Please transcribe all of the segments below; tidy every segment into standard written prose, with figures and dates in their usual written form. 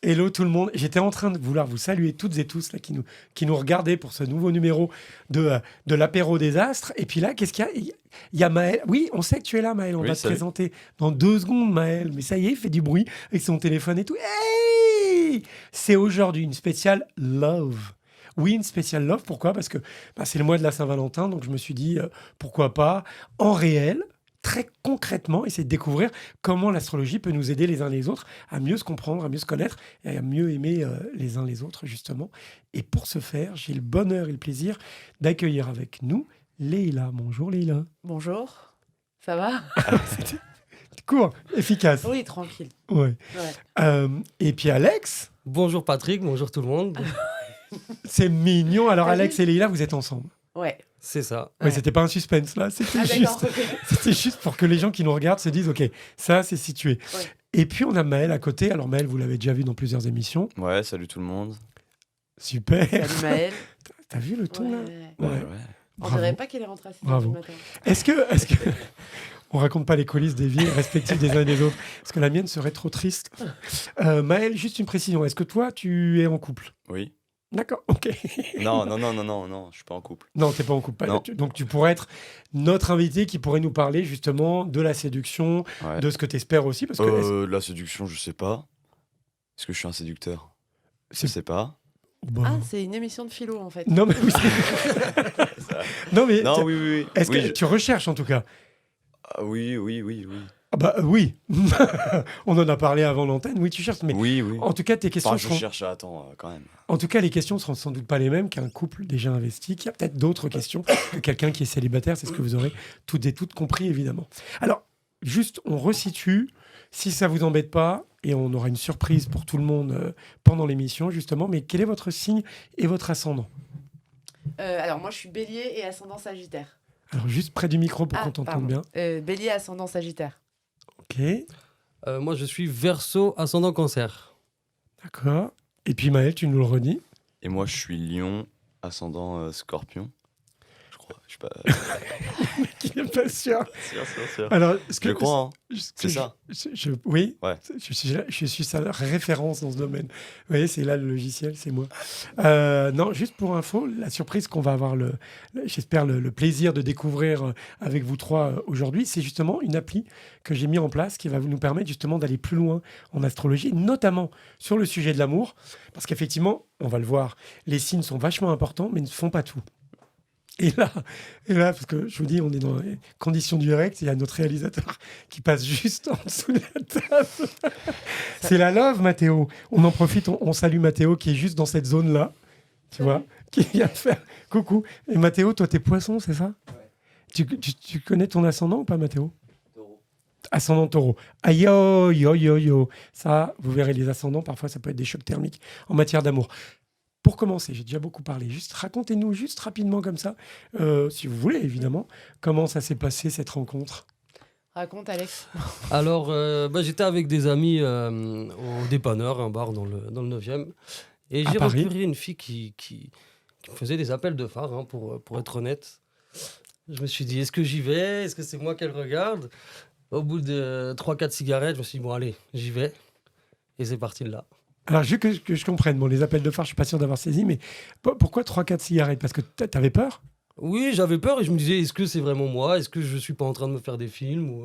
Hello tout le monde. J'étais en train de vouloir vous saluer toutes et tous là, qui nous regardaient pour ce nouveau numéro de l'apéro des astres. Et puis là, qu'est-ce qu'il y a? Il y a Maël. Oui, on sait que tu es là, Maël. On va te présenter dans 2 secondes, Maël. Mais ça y est, il fait du bruit avec son téléphone et tout. Hey, c'est aujourd'hui une spéciale Love. Oui, une spéciale Love. Pourquoi? Parce que c'est le mois de la Saint-Valentin. Donc je me suis dit, pourquoi pas, en réel, très concrètement, essayer de découvrir comment l'astrologie peut nous aider les uns les autres à mieux se comprendre, à mieux se connaître et à mieux aimer les uns les autres, justement. Et pour ce faire, j'ai le bonheur et le plaisir d'accueillir avec nous Leïla. Bonjour Leïla. Bonjour, ça va? C'était court, efficace. Oui, tranquille. Ouais. Et puis Alex. Bonjour Patrick, bonjour tout le monde. C'est mignon. Alors Alex et Leïla, vous êtes ensemble? Ouais. C'est ça. Ouais, c'était pas un suspense là, c'était juste pour que les gens qui nous regardent se disent ok, ça c'est situé. Ouais. Et puis on a Maël à côté. Alors Maël, vous l'avez déjà vu dans plusieurs émissions. Ouais, salut tout le monde. Super. Salut Maël. T'as vu le ton là? Ouais. On dirait pas qu'elle est rentrée à 6 h du matin. Est-ce que on raconte pas les coulisses des vies respectives des uns et des autres? Parce que la mienne serait trop triste. Maël, juste une précision. Est-ce que toi tu es en couple? Oui. D'accord, ok. Non, je suis pas en couple. Non, t'es pas en couple. Donc tu pourrais être notre invité qui pourrait nous parler justement de la séduction, de ce que t'espères aussi. Parce que la séduction, je sais pas. Est-ce que je suis un séducteur? Je sais pas. Ah, c'est une émission de philo en fait. Non, mais oui. Oui. Est-ce que tu recherches en tout cas? Oui. Ah bah oui, on en a parlé avant l'antenne. Oui, tu cherches, mais oui. En tout cas, tes questions. Enfin, je cherche, quand même. En tout cas, les questions seront sans doute pas les mêmes qu'un couple déjà investi. Il y a peut-être d'autres questions que quelqu'un qui est célibataire. C'est ce que vous aurez toutes et toutes compris, évidemment. Alors, juste, on resitue, si ça vous embête pas, et on aura une surprise pour tout le monde pendant l'émission, justement. Mais quel est votre signe et votre ascendant? Alors, moi, je suis Bélier et ascendant Sagittaire. Alors, juste près du micro pour qu'on t'entende bien. Bélier, ascendant Sagittaire. Ok. Moi, je suis Verseau, ascendant Cancer. D'accord. Et puis Maël, tu nous le redis. Et moi, je suis Lion, ascendant Scorpion. Je crois. Je suis pas. Il n'est pas sûr. Sûr. Alors, je crois. Hein. C'est ça. Oui. Ouais. Je suis sa référence dans ce domaine. Vous voyez, c'est là le logiciel, c'est moi. Non, juste pour info, la surprise qu'on va avoir, j'espère, le plaisir de découvrir avec vous trois aujourd'hui, c'est justement une appli que j'ai mis en place qui va nous permettre justement d'aller plus loin en astrologie, notamment sur le sujet de l'amour. Parce qu'effectivement, on va le voir, les signes sont vachement importants, mais ne font pas tout. Et là, parce que je vous dis, on est dans les conditions du direct, il y a notre réalisateur qui passe juste en dessous de la table. C'est la love, Mathéo. On en profite, on salue Mathéo qui est juste dans cette zone-là, tu vois, qui vient faire coucou. Et Mathéo, toi, t'es poisson, c'est ça? Ouais. Tu connais ton ascendant ou pas, Mathéo? Taureau. Ascendant taureau. Aïe, yo. Ça, vous verrez, les ascendants, parfois, ça peut être des chocs thermiques en matière d'amour. Pour commencer, j'ai déjà beaucoup parlé. Juste racontez-nous, juste rapidement comme ça, si vous voulez évidemment, comment ça s'est passé cette rencontre. Raconte, Alex. Alors, j'étais avec des amis au dépanneur, un bar dans le 9e, et j'ai repéré une fille qui me faisait des appels de phare, hein, pour être honnête. Je me suis dit, est-ce que j'y vais? Est-ce que c'est moi qu'elle regarde? Au bout de 3-4 cigarettes, je me suis dit, bon allez, j'y vais. Et c'est parti de là. Alors, juste que je comprenne, les appels de phare, je ne suis pas sûr d'avoir saisi, mais pourquoi 3-4 cigarettes? Parce que tu avais peur? Oui, j'avais peur et je me disais, est-ce que c'est vraiment moi? Est-ce que je ne suis pas en train de me faire des films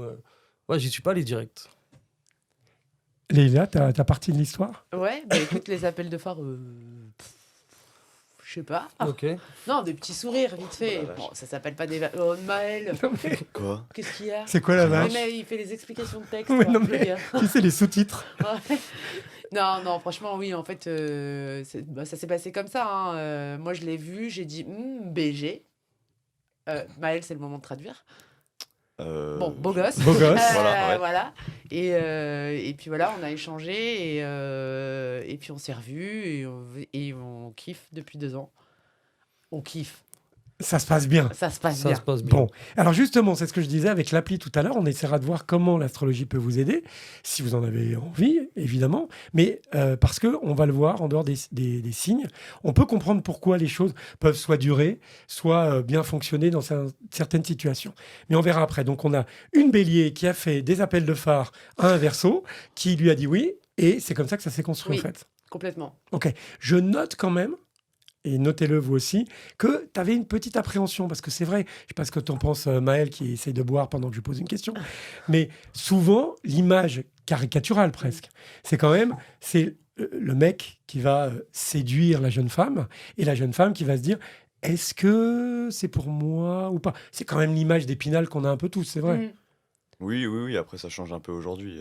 Ouais, j'y suis pas allé direct. Leïla, t'as partie de l'histoire? Ouais, écoute, les appels de phare, je sais pas. Ok. Non, des petits sourires, vite fait. Bon, ça s'appelle pas des... Maël. Quoi? Qu'est-ce qu'il y a? C'est quoi la vache? Mais il fait les explications de texte. Oui, non, mais tu sais, les sous-titres. Ouais. Non, franchement, oui, en fait, ça s'est passé comme ça. Hein. Moi, je l'ai vu, j'ai dit BG. Maël, c'est le moment de traduire. Bon, beau gosse. Beau gosse. Voilà. Et puis voilà, on a échangé et puis on s'est revus et on kiffe depuis 2 ans. On kiffe. Ça se passe bien. Ça se passe bien. Bon, alors justement, c'est ce que je disais avec l'appli tout à l'heure. On essaiera de voir comment l'astrologie peut vous aider, si vous en avez envie, évidemment. Mais parce qu'on va le voir en dehors des signes, on peut comprendre pourquoi les choses peuvent soit durer, soit bien fonctionner dans certaines situations. Mais on verra après. Donc, on a une bélier qui a fait des appels de phare à un verseau, qui lui a dit oui. Et c'est comme ça que ça s'est construit, en fait. Complètement. Ok. Je note quand même, et notez-le vous aussi, que tu avais une petite appréhension, parce que c'est vrai, je ne sais pas ce que tu en penses, Maël, qui essaye de boire pendant que je pose une question, mais souvent, l'image caricaturale presque, c'est quand même, c'est le mec qui va séduire la jeune femme, et la jeune femme qui va se dire, est-ce que c'est pour moi ou pas? C'est quand même l'image d'Épinal qu'on a un peu tous, c'est vrai. Oui, après ça change un peu aujourd'hui.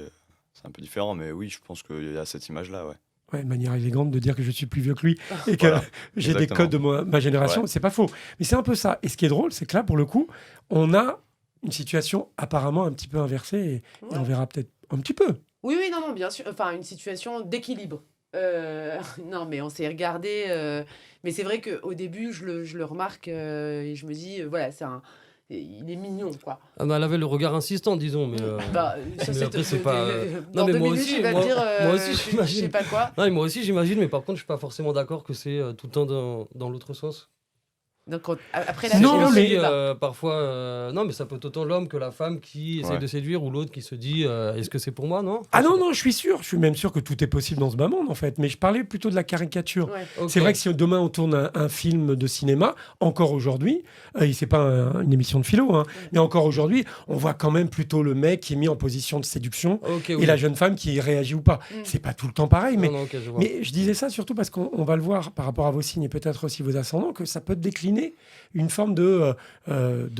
C'est un peu différent, mais oui, je pense qu'il y a cette image-là, ouais. Ouais, de manière élégante de dire que je suis plus vieux que lui et que Voilà, j'ai des codes de ma génération, Ouais. c'est pas faux. Mais c'est un peu ça. Et ce qui est drôle, c'est que là, pour le coup, on a une situation apparemment un petit peu inversée et on verra peut-être un petit peu. Oui, non, bien sûr. Enfin, une situation d'équilibre. Non, mais on s'est regardé. Mais c'est vrai qu'au début, je le remarque et je me dis, voilà, il est mignon, quoi. Ah, mais elle avait le regard insistant, disons. Mais, Bah, ça, mais après, c'est pas. Dans Non, mais 2 moi minutes, aussi, il va moi, me dire, moi aussi, je sais j'imagine. pas quoi. Non, et moi aussi, j'imagine, mais par contre, je suis pas forcément d'accord que c'est tout le temps dans l'autre sens. Donc, après la Non, vidéo, mais- le débat. Parfois, non, mais ça peut être autant l'homme que la femme qui essaye Ouais. de séduire ou l'autre qui se dit est-ce que c'est pour moi, non? Ah non, je suis sûr. Je suis même sûr que tout est possible dans ce bas monde, en fait. Mais je parlais plutôt de la caricature. Ouais. Ok. C'est vrai que si demain on tourne un film de cinéma, encore aujourd'hui, c'est pas une émission de philo, hein, mais encore aujourd'hui, on voit quand même plutôt le mec qui est mis en position de séduction Ok, et oui. la jeune femme qui réagit ou pas. C'est pas tout le temps pareil, mais Non, ok, je vois. Mais je disais ça surtout parce qu'on va le voir par rapport à vos signes et peut-être aussi vos ascendants, que ça peut décliner une forme de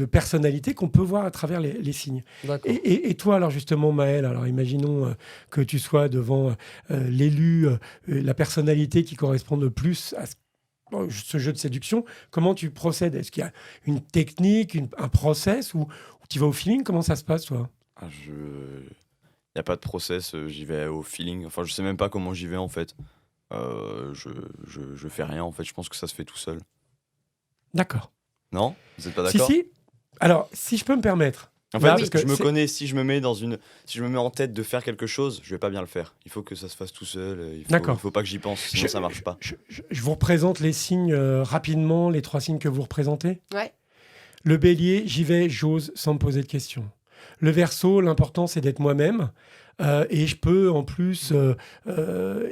personnalité qu'on peut voir à travers les signes. D'accord. Et toi, alors justement, Maël, alors imaginons que tu sois devant l'élu, la personnalité qui correspond le plus à ce jeu de séduction. Comment tu procèdes? Est-ce qu'il y a une technique, un process ou tu vas au feeling? Comment ça se passe, toi? Il n'y a pas de process, j'y vais au feeling. Enfin, je sais même pas comment j'y vais en fait. Je fais rien en fait, je pense que ça se fait tout seul. D'accord. Non? Vous êtes pas d'accord? Si. Alors, si je peux me permettre. En fait, Là, parce que je me c'est- connais, si je me mets en tête de faire quelque chose, je vais pas bien le faire. Il faut que ça se fasse tout seul, D'accord. il faut pas que j'y pense, sinon ça marche pas. Je vous représente les signes rapidement, les 3 signes que vous représentez. Ouais. Le bélier, j'y vais, j'ose, sans me poser de questions. Le verseau, l'important, c'est d'être moi-même. Et je peux, en plus,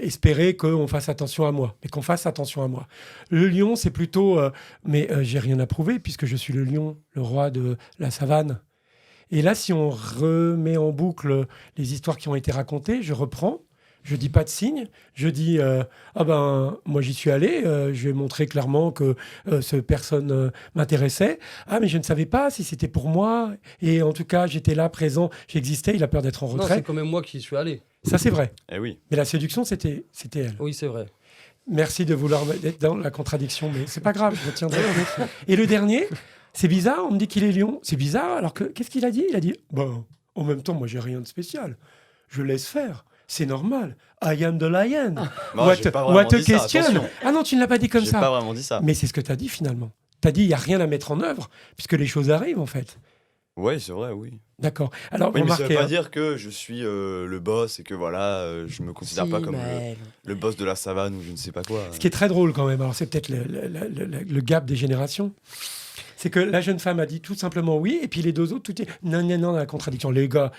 espérer qu'on fasse attention à moi. Mais qu'on fasse attention à moi. Le lion, c'est plutôt... j'ai rien à prouver, puisque je suis le lion, le roi de la savane. Et là, si on remet en boucle les histoires qui ont été racontées, je reprends. Je dis pas de signe, je dis moi j'y suis allé, je vais montrer clairement que cette personne m'intéressait. Ah mais je ne savais pas si c'était pour moi et en tout cas j'étais là présent, j'existais. Il a peur d'être en Non, retrait. c'est quand même moi qui suis allé. Ça c'est vrai. Eh oui. Mais la séduction c'était elle. Oui, c'est vrai. Merci de vouloir être dans la contradiction, mais c'est pas grave, je tiendrai. Et le dernier, c'est bizarre. On me dit qu'il est lion. C'est bizarre. Alors que qu'est-ce qu'il a dit? Il a dit en même temps moi j'ai rien de spécial. Je laisse faire. C'est normal. I am the lion. Non, j'ai pas vraiment dit ça, question? attention. Ah non, tu ne l'as pas dit comme J'ai ça. pas vraiment dit ça. Mais c'est ce que tu as dit finalement. Tu as dit il n'y a rien à mettre en œuvre, puisque les choses arrivent en fait. Ouais, c'est vrai, oui. D'accord. Alors, Oui, mais ça remarquez. veut pas dire que je suis le boss et que voilà, je me considère pas comme le boss de la savane ou je ne sais pas quoi. Ce qui est très drôle quand même, alors c'est peut-être le gap des générations, c'est que la jeune femme a dit tout simplement oui, et puis les deux autres, tout est non, la contradiction. Les gars,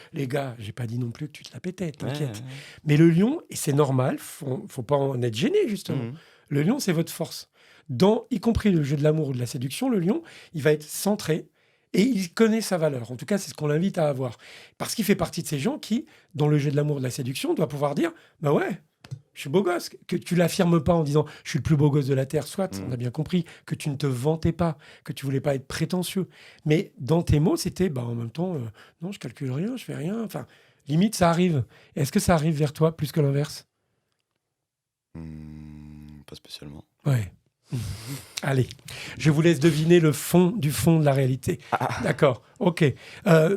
j'ai pas dit non plus que tu te la pétais, t'inquiète. Ouais. Mais le lion, et c'est normal, faut pas en être gêné justement. Mhm. Le lion, c'est votre force. Y compris le jeu de l'amour ou de la séduction, le lion, il va être centré et il connaît sa valeur. En tout cas, c'est ce qu'on l'invite à avoir. Parce qu'il fait partie de ces gens qui, dans le jeu de l'amour ou de la séduction, doit pouvoir dire bah ouais, je suis beau gosse. Que tu l'affirmes pas en disant je suis le plus beau gosse de la Terre, soit, on a bien compris que tu ne te vantais pas, que tu voulais pas être prétentieux. Mais dans tes mots, c'était en même temps, non, je calcule rien, je fais rien. Enfin, limite, ça arrive. Est-ce que ça arrive vers toi plus que l'inverse? Pas spécialement. Ouais. Allez, je vous laisse deviner le fond de la réalité. D'accord, ok.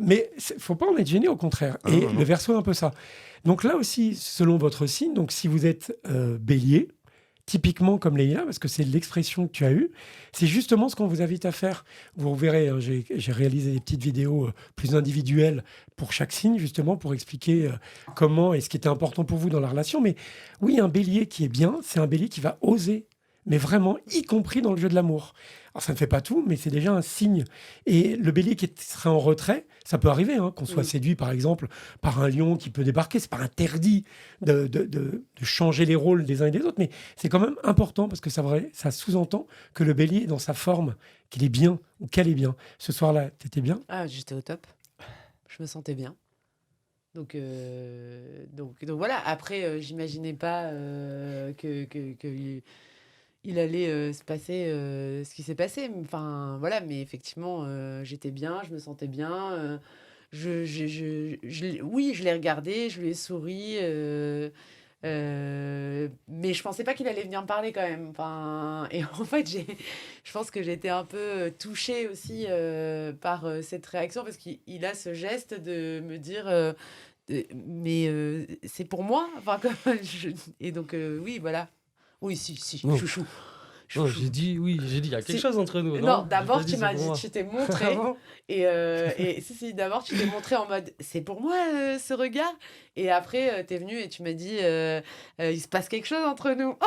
Mais faut pas en être gêné, au contraire. Et non. le verseau est un peu ça. Donc là aussi, selon votre signe, donc si vous êtes bélier, typiquement comme Leïla, parce que c'est l'expression que tu as eue, c'est justement ce qu'on vous invite à faire. Vous verrez, hein, j'ai réalisé des petites vidéos plus individuelles pour chaque signe, justement, pour expliquer comment et ce qui était important pour vous dans la relation. Mais oui, un bélier qui est bien, c'est un bélier qui va oser mais vraiment, y compris dans le jeu de l'amour. Alors, ça ne fait pas tout, mais c'est déjà un signe. Et le bélier qui serait en retrait, ça peut arriver, qu'on soit séduit, par exemple, par un lion qui peut débarquer. C'est pas interdit de changer les rôles des uns et des autres, mais c'est quand même important parce que ça sous-entend que le bélier est dans sa forme, qu'il est bien ou qu'elle est bien. Ce soir-là, t'étais bien ? Ah, j'étais au top. Je me sentais bien. Donc voilà. Après, j'imaginais pas il allait se passer ce qui s'est passé. Enfin, voilà. Mais effectivement, j'étais bien, je me sentais bien. Oui, je l'ai regardé, je lui ai souri. Mais je pensais pas qu'il allait venir me parler quand même. Enfin, et en fait, je pense que j'étais un peu touchée aussi par cette réaction parce qu'il a ce geste de me dire mais c'est pour moi. Enfin, et donc oui, voilà. Oui, si, Non. chouchou. Non, j'ai dit, il y a quelque chose entre nous. Non, d'abord, J'ai pas dit tu t'es montré. Et si, d'abord, tu t'es montré en mode c'est pour moi ce regard. Et après, t'es venu et tu m'as dit il se passe quelque chose entre nous.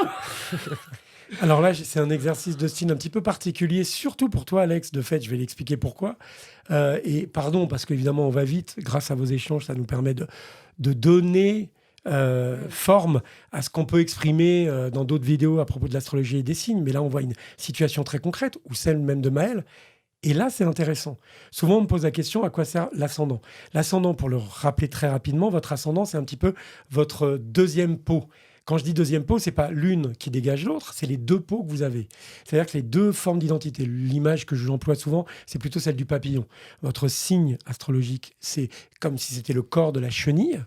Alors là, c'est un exercice de style un petit peu particulier, surtout pour toi, Alex. De fait, je vais l'expliquer pourquoi. Et pardon, parce qu'évidemment, on va vite. Grâce à vos échanges, ça nous permet de donner forme à ce qu'on peut exprimer dans d'autres vidéos à propos de l'astrologie et des signes. Mais là, on voit une situation très concrète, ou celle même de Maël. Et là, c'est intéressant. Souvent, on me pose la question, à quoi sert l'ascendant ? L'ascendant, pour le rappeler très rapidement, votre ascendant, c'est un petit peu votre deuxième pot. Quand je dis deuxième pot, c'est pas l'une qui dégage l'autre, c'est les deux pots que vous avez. C'est-à-dire que les deux formes d'identité, l'image que j'emploie souvent, c'est plutôt celle du papillon. Votre signe astrologique, c'est comme si c'était le corps de la chenille.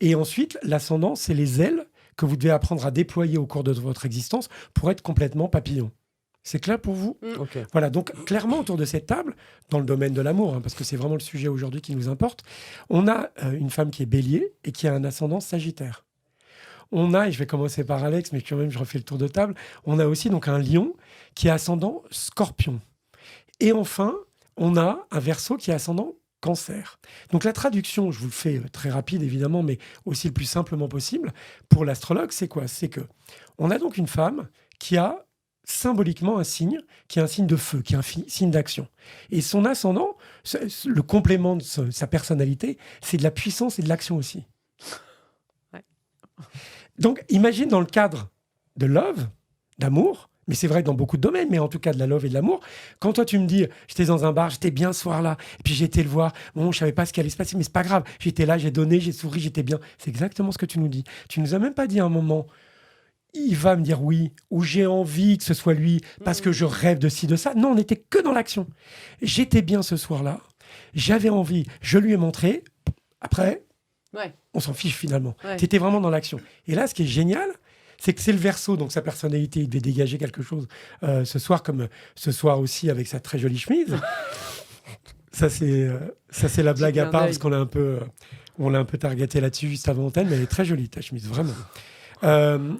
Et ensuite, l'ascendant, c'est les ailes que vous devez apprendre à déployer au cours de votre existence pour être complètement papillon. C'est clair pour vous ? Ok. Voilà, donc clairement autour de cette table, dans le domaine de l'amour, parce que c'est vraiment le sujet aujourd'hui qui nous importe, on a une femme qui est bélier et qui a un ascendant sagittaire. On a, et je vais commencer par Alex, mais quand même je refais le tour de table, on a aussi donc un lion qui est ascendant scorpion. Et enfin, on a un Verseau qui est ascendant Cancer. Donc la traduction, je vous le fais très rapide évidemment, mais aussi le plus simplement possible, pour l'astrologue, c'est quoi ? C'est que on a donc une femme qui a symboliquement un signe, qui est un signe de feu, qui est un signe d'action. Et son ascendant, le complément de sa personnalité, c'est de la puissance et de l'action aussi. Ouais. Donc imagine dans le cadre de love, d'amour, mais c'est vrai dans beaucoup de domaines, mais en tout cas de la love et de l'amour. Quand toi, tu me dis, j'étais dans un bar, j'étais bien ce soir-là, et puis j'ai été le voir, bon, je savais pas ce qui allait se passer, mais c'est pas grave. J'étais là, j'ai donné, j'ai souri, j'étais bien. C'est exactement ce que tu nous dis. Tu nous as même pas dit à un moment, il va me dire oui, ou j'ai envie que ce soit lui, parce que je rêve de ci, de ça. Non, on n'était que dans l'action. J'étais bien ce soir-là, j'avais envie, je lui ai montré. Après, on s'en fiche finalement. Ouais. Tu étais vraiment dans l'action. Et là, ce qui est génial, c'est que c'est le Verseau, donc sa personnalité, il devait dégager quelque chose ce soir, comme ce soir aussi avec sa très jolie chemise. ça, c'est la blague à part, parce qu'on l'a un peu, on l'a un peu targeté là-dessus juste avant l'antenne, mais elle est très jolie, ta chemise, vraiment.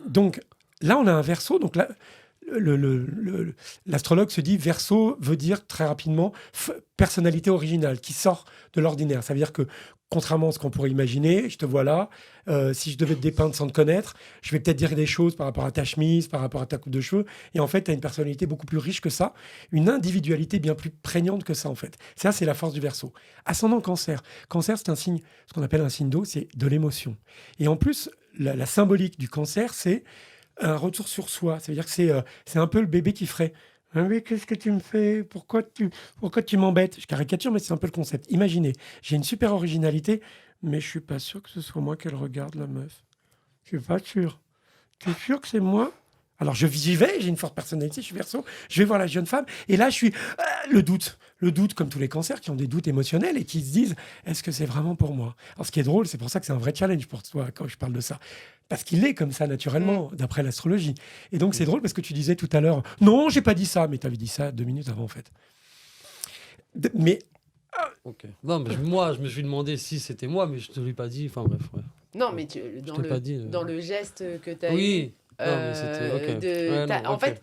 Donc là, on a un Verseau, donc là, l'astrologue se dit Verseau veut dire très rapidement personnalité originale qui sort de l'ordinaire. Ça veut dire que contrairement à ce qu'on pourrait imaginer, je te vois là, si je devais te dépeindre sans te connaître, je vais peut-être dire des choses par rapport à ta chemise, par rapport à ta coupe de cheveux, et en fait, tu as une personnalité beaucoup plus riche que ça, une individualité bien plus prégnante que ça, en fait. Ça, c'est la force du Verseau. Ascendant Cancer. Cancer, c'est un signe, ce qu'on appelle un signe d'eau, c'est de l'émotion. Et en plus, la symbolique du Cancer, c'est un retour sur soi. Ça veut dire que c'est un peu le bébé qui ferait « Mais qu'est-ce que tu me fais ? Pourquoi tu m'embêtes ?» Je caricature, mais c'est un peu le concept. Imaginez, j'ai une super originalité, mais je suis pas sûr que ce soit moi qu'elle regarde, la meuf. Je suis pas sûr. Tu es sûr que c'est moi ? Alors j'y vais, j'ai une forte personnalité, je suis Verseau, je vais voir la jeune femme, et là je suis le doute comme tous les cancers qui ont des doutes émotionnels et qui se disent est-ce que c'est vraiment pour moi ? Alors ce qui est drôle, c'est pour ça que c'est un vrai challenge pour toi quand je parle de ça, parce qu'il est comme ça naturellement d'après l'astrologie. Et donc c'est drôle parce que tu disais tout à l'heure non, j'ai pas dit ça, mais tu avais dit ça 2 minutes avant en fait. Mais ok. Non, mais moi je me suis demandé si c'était moi, mais je te l'ai pas dit. Enfin bref. Ouais. Non, mais dans le geste que tu as eu. Non, mais c'était ok. En fait,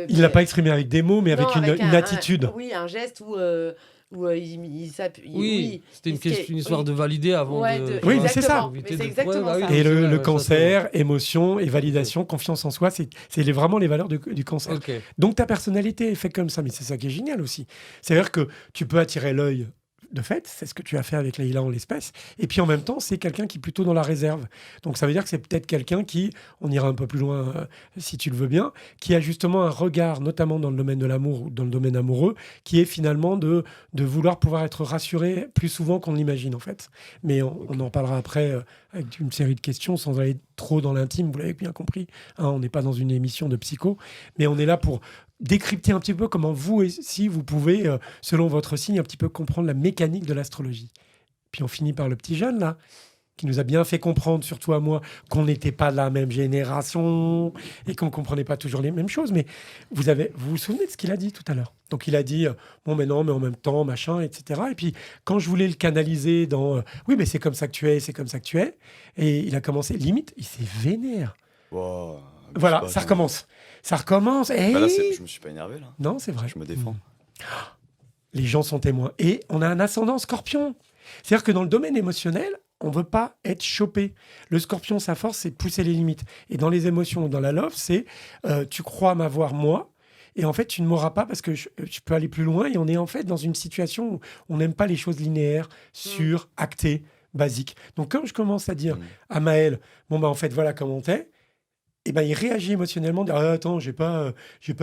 il l'a pas exprimé avec des mots, mais avec une attitude. Oui, un geste où Oui, c'était une histoire de valider avant de... Oui, mais c'est ça. Mais c'est exactement ça. Et le cancer, émotion et validation, confiance en soi, c'est vraiment les valeurs du cancer. Okay. Donc ta personnalité est faite comme ça, mais c'est ça qui est génial aussi. C'est-à-dire que tu peux attirer l'œil de fait, c'est ce que tu as fait avec Leïla en l'espèce, et puis en même temps, c'est quelqu'un qui est plutôt dans la réserve. Donc ça veut dire que c'est peut-être quelqu'un qui, on ira un peu plus loin si tu le veux bien, qui a justement un regard, notamment dans le domaine de l'amour ou dans le domaine amoureux, qui est finalement de vouloir pouvoir être rassuré plus souvent qu'on l'imagine en fait. Mais on en parlera après avec une série de questions sans aller trop dans l'intime, vous l'avez bien compris. Hein, on n'est pas dans une émission de psycho, mais on est là pour décrypter un petit peu comment vous aussi, vous pouvez, selon votre signe, un petit peu comprendre la mécanique de l'astrologie. Puis on finit par le petit jeune, là, qui nous a bien fait comprendre, surtout à moi, qu'on n'était pas de la même génération et qu'on ne comprenait pas toujours les mêmes choses. Mais vous vous souvenez de ce qu'il a dit tout à l'heure? Donc il a dit, bon, mais non, mais en même temps, machin, etc. Et puis, quand je voulais le canaliser dans, oui, mais c'est comme ça que tu es, c'est comme ça que tu es, et il a commencé, limite, il s'est vénère. Wow, voilà, ça recommence. Ça recommence. Hey, là, je me suis pas énervé, là. Non, c'est vrai. Je me défends. Les gens sont témoins. Et on a un ascendant scorpion. C'est-à-dire que dans le domaine émotionnel, on ne veut pas être chopé. Le scorpion, sa force, c'est de pousser les limites. Et dans les émotions ou dans la love, c'est tu crois m'avoir moi, et en fait, tu ne m'auras pas parce que je peux aller plus loin. Et on est en fait dans une situation où on n'aime pas les choses linéaires, sûres, actées, basiques. Donc quand je commence à dire à Maël, bon, bah en fait, voilà comment t'es, et ben, il réagit émotionnellement, dire attends, j'ai pas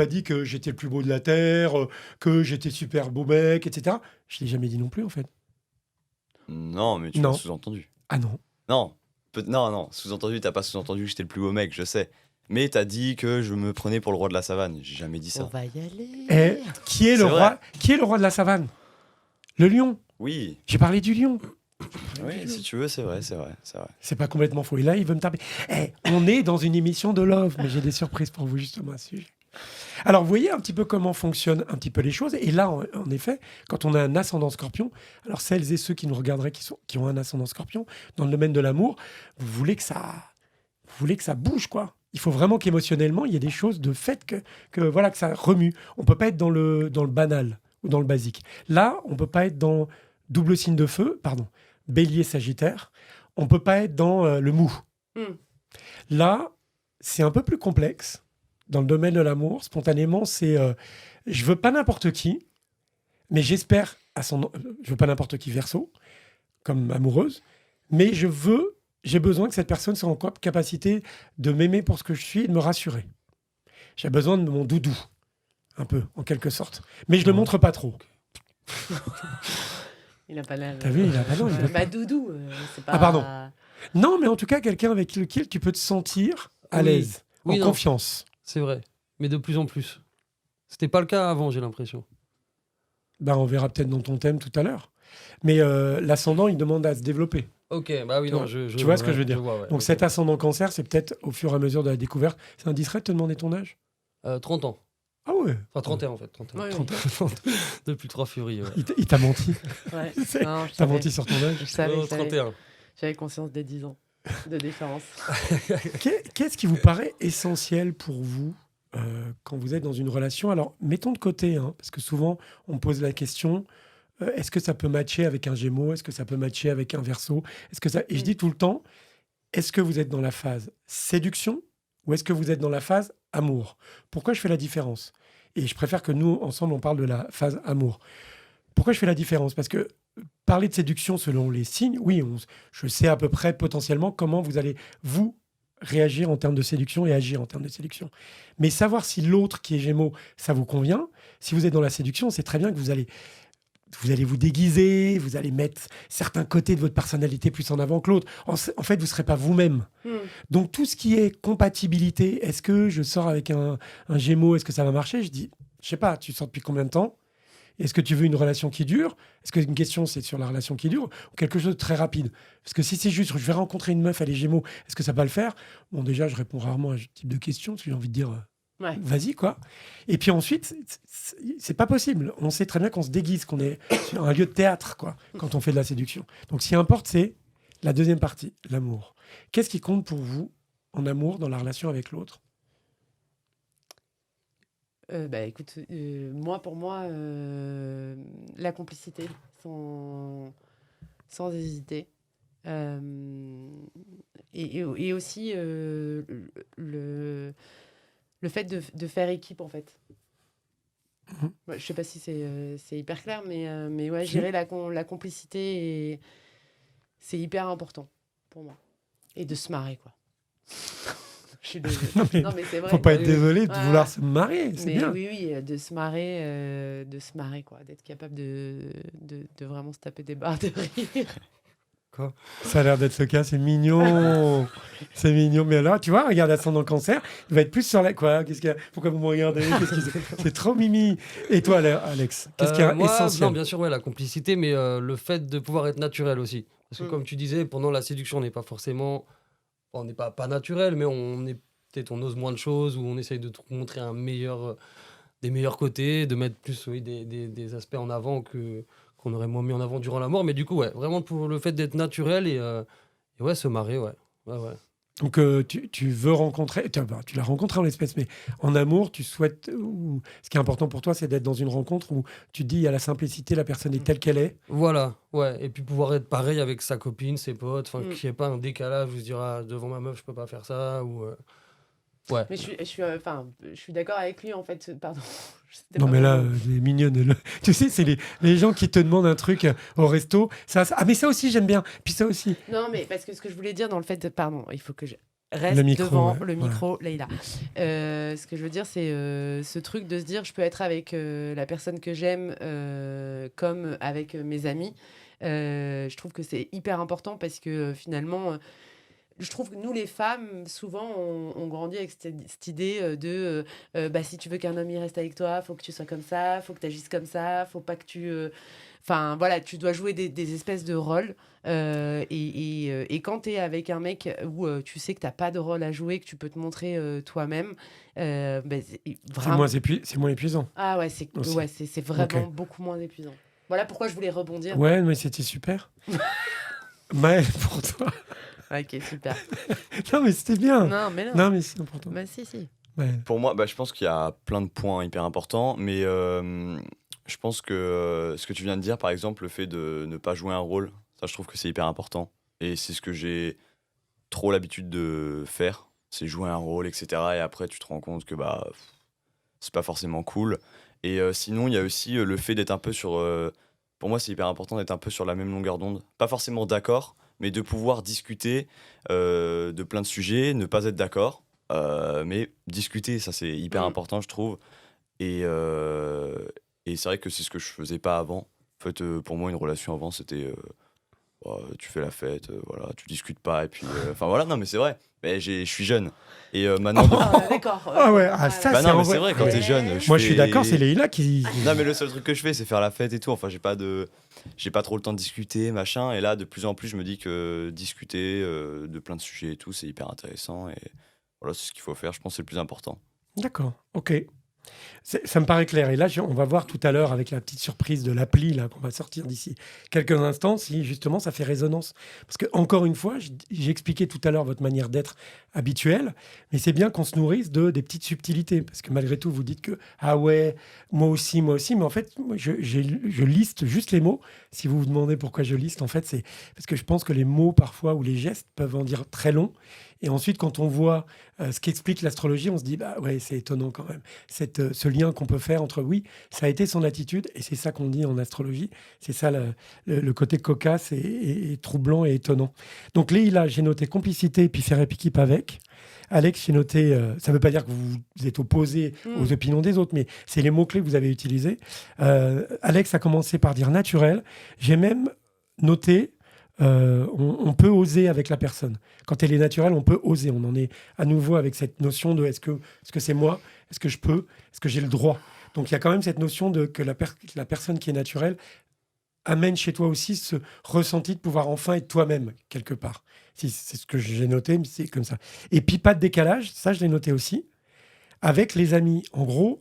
dit que j'étais le plus beau de la terre, que j'étais super beau mec, etc. Je l'ai jamais dit non plus en fait. Non, mais tu l'as sous-entendu. Ah non. Non, sous-entendu, t'as pas sous-entendu que j'étais le plus beau mec, je sais. Mais t'as dit que je me prenais pour le roi de la savane. J'ai jamais dit ça. On va y aller. Et qui est le roi de la savane? Le lion. Oui. J'ai parlé du lion. Oui, si tu veux, c'est vrai. C'est pas complètement faux. Et là, il veut me taper. On est dans une émission de love, mais j'ai des surprises pour vous justement à ce sujet. Alors, vous voyez un petit peu comment fonctionnent un petit peu les choses. Et là, en effet, quand on a un ascendant scorpion, alors celles et ceux qui nous regarderaient, qui ont un ascendant scorpion, dans le domaine de l'amour, vous voulez que ça bouge, quoi. Il faut vraiment qu'émotionnellement, il y ait des choses de fait que ça remue. On peut pas être dans le banal ou dans le basique. Là, on peut pas être dans double signe de feu, Bélier, Sagittaire. On peut pas être dans le mou. Là, c'est un peu plus complexe. Dans le domaine de l'amour, spontanément, c'est je veux pas n'importe qui, mais j'espère je veux pas n'importe qui Verseau, comme amoureuse, mais j'ai besoin que cette personne soit en capacité de m'aimer pour ce que je suis et de me rassurer. J'ai besoin de mon doudou, un peu, en quelque sorte. Mais je le montre pas trop. Il a pas l'air. T'as vu, il a pas l'air. Bah, doudou, c'est pas. Ah, pardon. Non, mais en tout cas, quelqu'un avec lequel tu peux te sentir à l'aise, en confiance. C'est vrai, mais de plus en plus. C'était pas le cas avant, j'ai l'impression. Ben, on verra peut-être dans ton thème tout à l'heure. Mais l'ascendant, il demande à se développer. Ok, bah oui, non, tu vois ce que je veux dire. Ouais, donc cet ascendant cancer, c'est peut-être au fur et à mesure de la découverte. C'est indiscret de te demander ton âge? 30 ans. Ah ouais. Enfin 31 en fait. 31. Ouais, 30 depuis 3 février. Ouais. Il t'a menti. Ouais. T'as menti sur ton âge. Je savais, 31. J'avais conscience des 10 ans de différence. Qu'est-ce qui vous paraît essentiel pour vous quand vous êtes dans une relation? Alors, mettons de côté, parce que souvent, on pose la question, est-ce que ça peut matcher avec un Gémeaux? Est-ce que ça peut matcher avec un Verseau? Et je dis tout le temps, est-ce que vous êtes dans la phase séduction ou est-ce que vous êtes dans la phase amour? Pourquoi je fais la différence? Et je préfère que nous, ensemble, on parle de la phase amour. Pourquoi je fais la différence? Parce que parler de séduction selon les signes, oui, je sais à peu près potentiellement comment vous allez vous réagir en termes de séduction et agir en termes de séduction. Mais savoir si l'autre qui est Gémeaux, ça vous convient, si vous êtes dans la séduction, c'est très bien que vous allez vous déguiser, vous allez mettre certains côtés de votre personnalité plus en avant que l'autre. En fait, vous ne serez pas vous-même. Donc, tout ce qui est compatibilité, est-ce que je sors avec un Gémeaux, est-ce que ça va marcher? Je dis, je sais pas, tu sors depuis combien de temps? Est-ce que tu veux une relation qui dure? Est-ce qu'une question, c'est sur la relation qui dure ou quelque chose de très rapide? Parce que si c'est juste, je vais rencontrer une meuf, elle est Gémeaux, est-ce que ça va le faire? Bon, déjà, je réponds rarement à ce type de questions, parce que j'ai envie de dire, vas-y, quoi. Et puis ensuite, c'est pas possible. On sait très bien qu'on se déguise, qu'on est sur un lieu de théâtre, quoi, quand on fait de la séduction. Donc, ce qui importe, c'est la deuxième partie, l'amour. Qu'est-ce qui compte pour vous en amour dans la relation avec l'autre? Écoute, pour moi, la complicité, sans hésiter. Et aussi le fait de faire équipe, en fait. Ouais, je sais pas si c'est hyper clair, mais ouais, gérer la complicité, c'est hyper important pour moi. Et de se marrer, quoi. Je suis désolée. Non, mais c'est vrai. Faut pas être désolé de vouloir se marier, c'est bien. Oui, de se marrer, quoi. D'être capable de vraiment se taper des barres de rire. Quoi. Ça a l'air d'être le cas, c'est mignon. C'est mignon, mais là, tu vois, regarde Ascendant Cancer, il va être plus sur la... Quoi qu'est-ce qu'il y a. Pourquoi vous me regardez C'est trop mimi. Et toi, Alex, qu'est-ce qui est essentiel? Non, bien sûr, la complicité, mais le fait de pouvoir être naturel aussi. Parce que comme tu disais, pendant la séduction, on n'est pas forcément... on n'est pas naturel, mais on est peut-être on ose moins de choses, ou on essaye de montrer des meilleurs côtés, de mettre plus des aspects en avant qu'on aurait moins mis en avant durant l'amour. Mais du coup, vraiment pour le fait d'être naturel et se marrer, ouais. Donc tu veux rencontrer, tu l'as rencontré en espèce, mais en amour, tu souhaites, ce qui est important pour toi, c'est d'être dans une rencontre où tu te dis, il y a la simplicité, la personne est telle qu'elle est. Voilà, ouais. Et puis pouvoir être pareil avec sa copine, ses potes, qu'il n'y ait pas un décalage où se dire, devant ma meuf, je peux pas faire ça, ou... Ouais. Mais je suis d'accord avec lui, en fait. Pardon. Non, mais là, les mignonnes. Tu sais, c'est les gens qui te demandent un truc au resto. Mais ça aussi, j'aime bien. Puis ça aussi. Non, mais parce que ce que je voulais dire dans le fait pardon, il faut que je reste le micro, Leïla. Ce que je veux dire, c'est ce truc de se dire, je peux être avec la personne que j'aime comme avec mes amis. Je trouve que c'est hyper important parce que finalement... je trouve que nous, les femmes, souvent, on grandit avec cette idée de si tu veux qu'un homme il reste avec toi, faut que tu sois comme ça, faut que tu agisses comme ça, faut pas que tu... tu dois jouer des espèces de rôles. Et quand tu es avec un mec où tu sais que tu n'as pas de rôle à jouer, que tu peux te montrer toi-même, vraiment... c'est moins épuisant. Ah ouais, c'est vraiment beaucoup moins épuisant. Voilà pourquoi je voulais rebondir. Ouais, mais c'était super. Maëlle, pour toi. Ok, super. Non, mais c'était bien. Non, mais c'est important. Bah, si. Ouais. Pour moi, je pense qu'il y a plein de points hyper importants, mais je pense que ce que tu viens de dire, par exemple, le fait de ne pas jouer un rôle, ça, je trouve que c'est hyper important. Et c'est ce que j'ai trop l'habitude de faire, c'est jouer un rôle, etc. Et après, tu te rends compte que c'est pas forcément cool. Et sinon, il y a aussi le fait d'être un peu sur... pour moi, c'est hyper important d'être un peu sur la même longueur d'onde. Pas forcément d'accord, mais de pouvoir discuter de plein de sujets, ne pas être d'accord, mais discuter, ça c'est hyper important, je trouve. Et c'est vrai que c'est ce que je faisais pas avant. En fait, pour moi, une relation avant, c'était tu fais la fête, voilà, tu discutes pas, et puis non, mais c'est vrai. Mais je suis jeune. Et maintenant. D'accord. Ah ouais, ça non, mais c'est vrai, quand t'es jeune. Moi, je suis d'accord, c'est Leïla qui. Non, mais le seul truc que je fais, c'est faire la fête et tout. Enfin, j'ai pas trop le temps de discuter, machin. Et là, de plus en plus, je me dis que discuter de plein de sujets et tout, c'est hyper intéressant. Et voilà, c'est ce qu'il faut faire. Je pense que c'est le plus important. D'accord, ok. Ça me paraît clair. Et là, on va voir tout à l'heure avec la petite surprise de l'appli là qu'on va sortir d'ici quelques instants si justement ça fait résonance. Parce que encore une fois, j'ai expliqué tout à l'heure votre manière d'être habituelle, mais c'est bien qu'on se nourrisse des petites subtilités. Parce que malgré tout, vous dites que ah ouais, moi aussi, mais en fait, je liste juste les mots. Si vous vous demandez pourquoi je liste, en fait, c'est parce que je pense que les mots parfois ou les gestes peuvent en dire très long. Et ensuite, quand on voit ce qu'explique l'astrologie, on se dit, c'est étonnant quand même. Ce lien qu'on peut faire entre, oui, ça a été son attitude, et c'est ça qu'on dit en astrologie. C'est ça le côté cocasse et troublant et étonnant. Donc, Leïla, j'ai noté complicité et puis faire équipe avec. Alex, j'ai noté, ça ne veut pas dire que vous êtes opposé aux opinions des autres, mais c'est les mots-clés que vous avez utilisés. Alex a commencé par dire naturel. J'ai même noté... on peut oser avec la personne. Quand elle est naturelle, on peut oser. On en est à nouveau avec cette notion de est-ce que c'est moi? Est-ce que je peux? Est-ce que j'ai le droit? Donc il y a quand même cette notion que la personne qui est naturelle amène chez toi aussi ce ressenti de pouvoir enfin être toi-même quelque part. C'est ce que j'ai noté, mais c'est comme ça. Et puis pas de décalage, ça je l'ai noté aussi, avec les amis. En gros,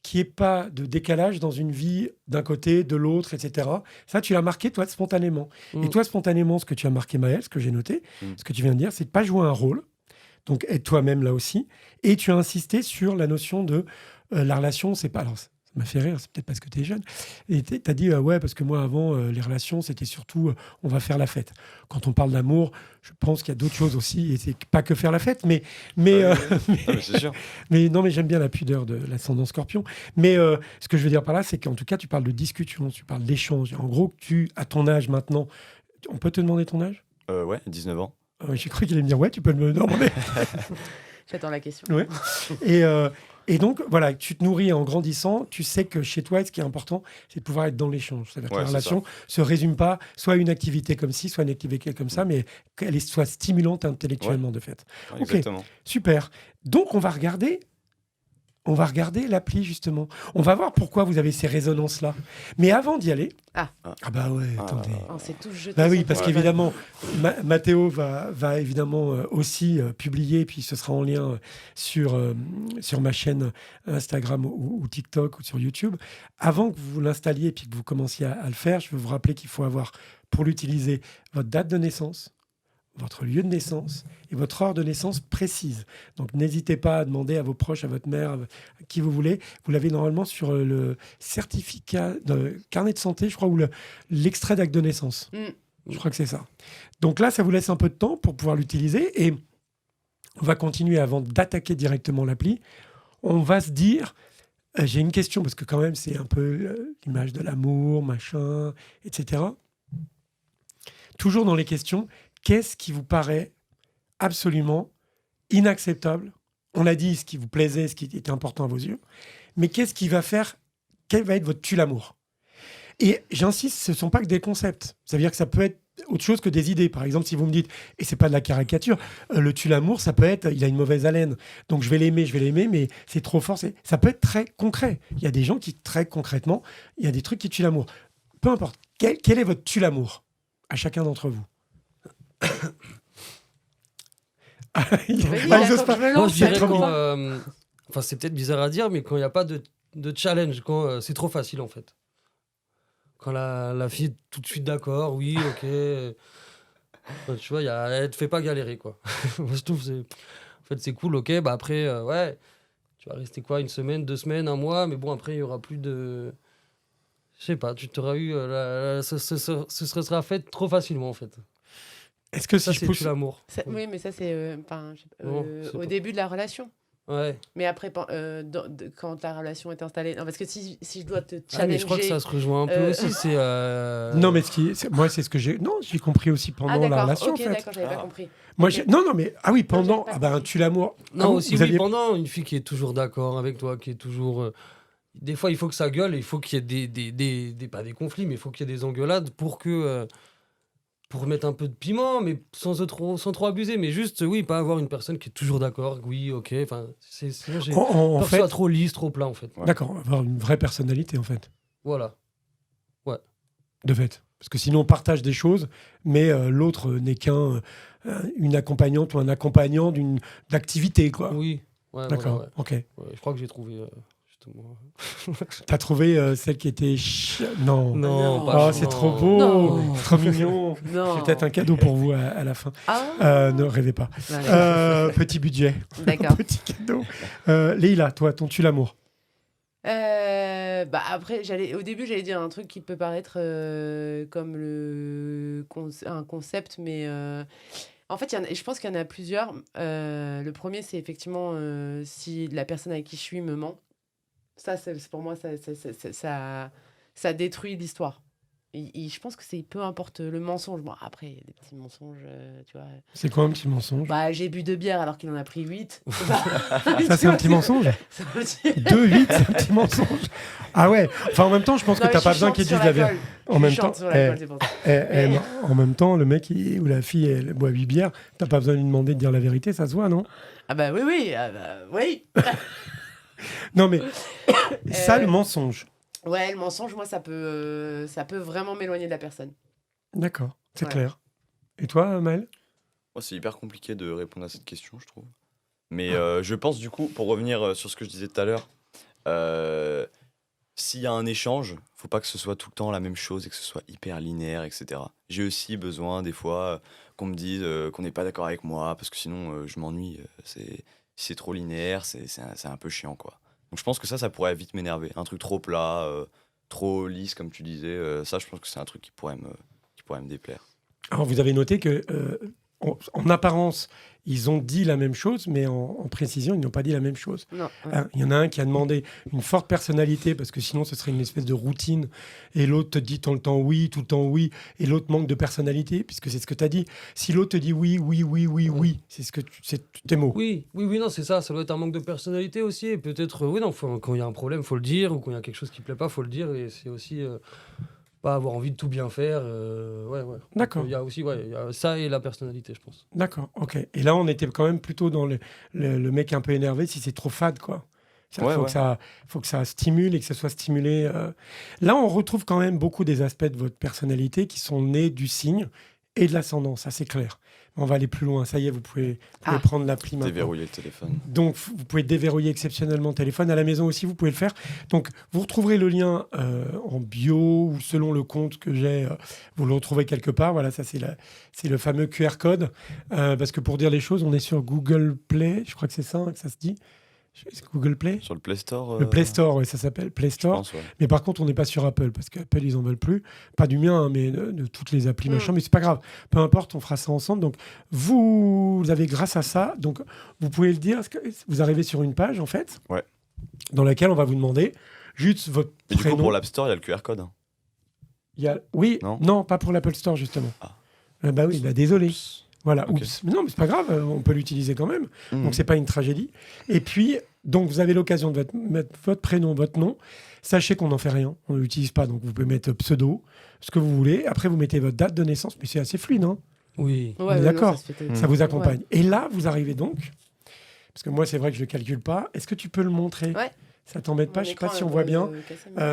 qu'il n'y ait pas de décalage dans une vie d'un côté, de l'autre, etc. Ça, tu l'as marqué, toi, spontanément. Et toi, spontanément, ce que tu as marqué, Maëlle, ce que j'ai noté, ce que tu viens de dire, c'est de ne pas jouer un rôle, donc être toi-même là aussi. Et tu as insisté sur la notion de la relation, c'est pas... Alors, ça m'a fait rire, c'est peut-être parce que tu es jeune. Et tu as dit, ouais, parce que moi, avant, les relations, c'était surtout, on va faire la fête. Quand on parle d'amour, je pense qu'il y a d'autres choses aussi, et c'est pas que faire la fête, mais c'est sûr. mais non, mais j'aime bien la pudeur de l'ascendant Scorpion. Mais ce que je veux dire par là, c'est qu'en tout cas, tu parles de discussion, tu parles d'échange. En gros, à ton âge maintenant, on peut te demander ton âge ? Ouais, 19 ans. J'ai cru qu'il allait me dire, ouais, tu peux me demander. J'attends la question. Ouais. Et donc, voilà, tu te nourris en grandissant. Tu sais que chez toi, ce qui est important, c'est de pouvoir être dans l'échange. C'est-à-dire que la relation se résume pas soit à une activité comme ci, soit une activité comme ça, mais qu'elle soit stimulante intellectuellement, de fait. Ouais, exactement. Ok, super. Donc, on va regarder l'appli, justement. On va voir pourquoi vous avez ces résonances-là. Mais avant d'y aller... Ah bah ouais, attendez. On s'est tous jetés. Bah oui, parce qu'évidemment, Mathéo va évidemment aussi publier, puis ce sera en lien sur ma chaîne Instagram ou TikTok ou sur YouTube. Avant que vous l'installiez et puis que vous commenciez à le faire, je veux vous rappeler qu'il faut avoir, pour l'utiliser, votre date de naissance, votre lieu de naissance et votre heure de naissance précise. Donc n'hésitez pas à demander à vos proches, à votre mère, à qui vous voulez. Vous l'avez normalement sur le certificat de carnet de santé, je crois, ou l'extrait d'acte de naissance. Je crois que c'est ça. Donc là, ça vous laisse un peu de temps pour pouvoir l'utiliser. Et on va continuer avant d'attaquer directement l'appli. On va se dire, j'ai une question, parce que quand même, c'est un peu l'image de l'amour, machin, etc. Toujours dans les questions, qu'est-ce qui vous paraît absolument inacceptable ? On a dit ce qui vous plaisait, ce qui était important à vos yeux. Mais qu'est-ce qui va faire... Quel va être votre tue-l'amour ? Et j'insiste, ce ne sont pas que des concepts. Ça veut dire que ça peut être autre chose que des idées. Par exemple, si vous me dites, et c'est pas de la caricature, le tue-l'amour, ça peut être, il a une mauvaise haleine. Donc je vais l'aimer, mais c'est trop fort. Ça peut être très concret. Il y a des gens qui, très concrètement, il y a des trucs qui tuent l'amour. Peu importe. Quel est votre tue-l'amour à chacun d'entre vous ? Moi, je dirais quand... Enfin, c'est peut-être bizarre à dire, mais quand il n'y a pas de challenge, quand c'est trop facile, en fait. Quand la fille est tout de suite d'accord, oui, ok. Tu vois, elle te fait pas galérer, quoi. Moi, je trouve en fait, c'est cool, ok. Bah après, ouais, tu vas rester quoi, 1 semaine, 2 semaines, 1 mois, mais bon, après, il y aura plus de... Je sais pas, tu t'auras eu... ce sera fait trop facilement, en fait. Est-ce que ça, si c'est tout l'amour. Oui, mais ça, c'est au début de la relation. Ouais. Mais après, quand la relation est installée... Non, parce que si je dois te challenger... mais je crois que ça se rejoint un peu aussi. C'est, Non, mais moi, c'est ce que j'ai... Non, j'ai compris aussi pendant la relation, en fait. d'accord, j'avais pas compris. Moi, non, mais... Ah oui, pendant... Ah ben, tu l'amour... Non, aussi, oui, pendant, une fille qui est toujours d'accord avec toi, qui est toujours... Des fois, il faut que ça gueule, il faut qu'il y ait pas des conflits, mais il faut qu'il y ait des engueulades pour que... pour mettre un peu de piment, mais sans trop abuser. Mais juste, oui, pas avoir une personne qui est toujours d'accord. Oui, ok. Enfin, sinon, j'ai peur que ce soit trop lisse, trop plat, en fait. Ouais. D'accord, avoir une vraie personnalité, en fait. Voilà. Ouais. De fait. Parce que sinon, on partage des choses, mais l'autre n'est une accompagnante ou un accompagnant d'activité, quoi. Oui. Ouais, d'accord, voilà, ouais. Ok. Ouais, je crois que j'ai trouvé... T'as trouvé celle qui était... Non. Non, oh, c'est trop beau, non. trop mignon. Non. C'est peut-être un cadeau pour vous à la fin. Ne rêvez pas. Petit budget. D'accord. Petit cadeau. Leïla, toi, ton tue l'amour. Après, au début, j'allais dire un truc qui peut paraître comme un concept, mais en fait, je pense qu'il y en a plusieurs. Le premier, c'est effectivement si la personne avec qui je suis me ment. Ça, pour moi, ça détruit l'histoire. Et je pense que c'est peu importe le mensonge. Bon, après, il y a des petits mensonges, tu vois. C'est quoi un petit mensonge ? J'ai bu 2 bières alors qu'il en a pris 8. Ça, c'est un petit mensonge ? 2, 8, c'est un petit mensonge. Ah ouais. Enfin, en même temps, je pense que t'as pas besoin qu'ils disent la vérité. En même temps, en même temps, le mec ou la fille, elle boit 8 bières, t'as pas besoin de lui demander de dire la vérité, ça se voit, non ? Ah bah oui. Oui. Non, mais ça, le mensonge. Ouais, le mensonge, moi, ça peut vraiment m'éloigner de la personne. D'accord, c'est clair. Et toi, Maël ? Moi, c'est hyper compliqué de répondre à cette question, je trouve. Mais je pense, du coup, pour revenir sur ce que je disais tout à l'heure, s'il y a un échange, faut pas que ce soit tout le temps la même chose et que ce soit hyper linéaire, etc. J'ai aussi besoin, des fois, qu'on me dise qu'on n'est pas d'accord avec moi, parce que sinon, je m'ennuie. Si c'est trop linéaire, c'est un peu chiant, quoi. Donc je pense que ça pourrait vite m'énerver. Un truc trop plat, trop lisse, comme tu disais. Ça, je pense que c'est un truc qui pourrait me déplaire. Alors, vous avez noté que, en apparence, ils ont dit la même chose, mais en précision, ils n'ont pas dit la même chose. Non. Il y en a un qui a demandé une forte personnalité, parce que sinon, ce serait une espèce de routine, et l'autre te dit tout le temps oui, et l'autre manque de personnalité, puisque c'est ce que tu as dit. Si l'autre te dit oui, c'est tes mots. Oui, non, c'est ça. Ça doit être un manque de personnalité aussi. Et peut-être, quand il y a un problème, il faut le dire. Ou quand il y a quelque chose qui ne plaît pas, il faut le dire. Et c'est aussi pas avoir envie de tout bien faire. Ouais. D'accord. Il y a aussi il y a ça et la personnalité, je pense. D'accord, ok. Et là, on était quand même plutôt dans le mec un peu énervé si c'est trop fade, quoi. Il faut que ça stimule et que ça soit stimulé. Là, on retrouve quand même beaucoup des aspects de votre personnalité qui sont nés du signe et de l'ascendant, ça c'est clair. On va aller plus loin. Ça y est, vous pouvez prendre l'appli maintenant. Déverrouiller le téléphone. Donc, vous pouvez déverrouiller exceptionnellement le téléphone. À la maison aussi, vous pouvez le faire. Donc, vous retrouverez le lien en bio ou selon le compte que j'ai. Vous le retrouvez quelque part. Voilà, ça, c'est le fameux QR code. Parce que pour dire les choses, on est sur Google Play. Je crois que c'est ça que ça se dit. C'est Google Play ? Sur le Play Store Le Play Store, oui, ça s'appelle Play Store. Je pense, ouais. Mais par contre, on n'est pas sur Apple, parce qu'Apple, ils en veulent plus. Pas du mien, hein, mais de toutes les applis, machin. Mais c'est pas grave. Peu importe, on fera ça ensemble. Donc, vous avez, grâce à ça, donc, vous pouvez le dire, vous arrivez sur une page, en fait, dans laquelle on va vous demander juste votre prénom. Du coup, pour l'App Store, il y a le QR code. Oui, non, pas pour l'Apple Store, justement. Bah oui, désolé. Voilà, Okay. oups. Mais non, mais c'est pas grave, on peut l'utiliser quand même. Donc, c'est pas une tragédie. Et puis, donc, vous avez l'occasion de mettre votre prénom, votre nom. Sachez qu'on n'en fait rien, on ne l'utilise pas. Donc, vous pouvez mettre pseudo, ce que vous voulez. Après, vous mettez votre date de naissance, mais c'est assez fluide, hein. Oui. On est d'accord, ça vous accompagne. Ouais. Et là, vous arrivez donc, parce que moi, c'est vrai que je ne calcule pas. Est-ce que tu peux le montrer ? Ouais. Ça t'embête pas ? Je ne sais pas si on voit bien.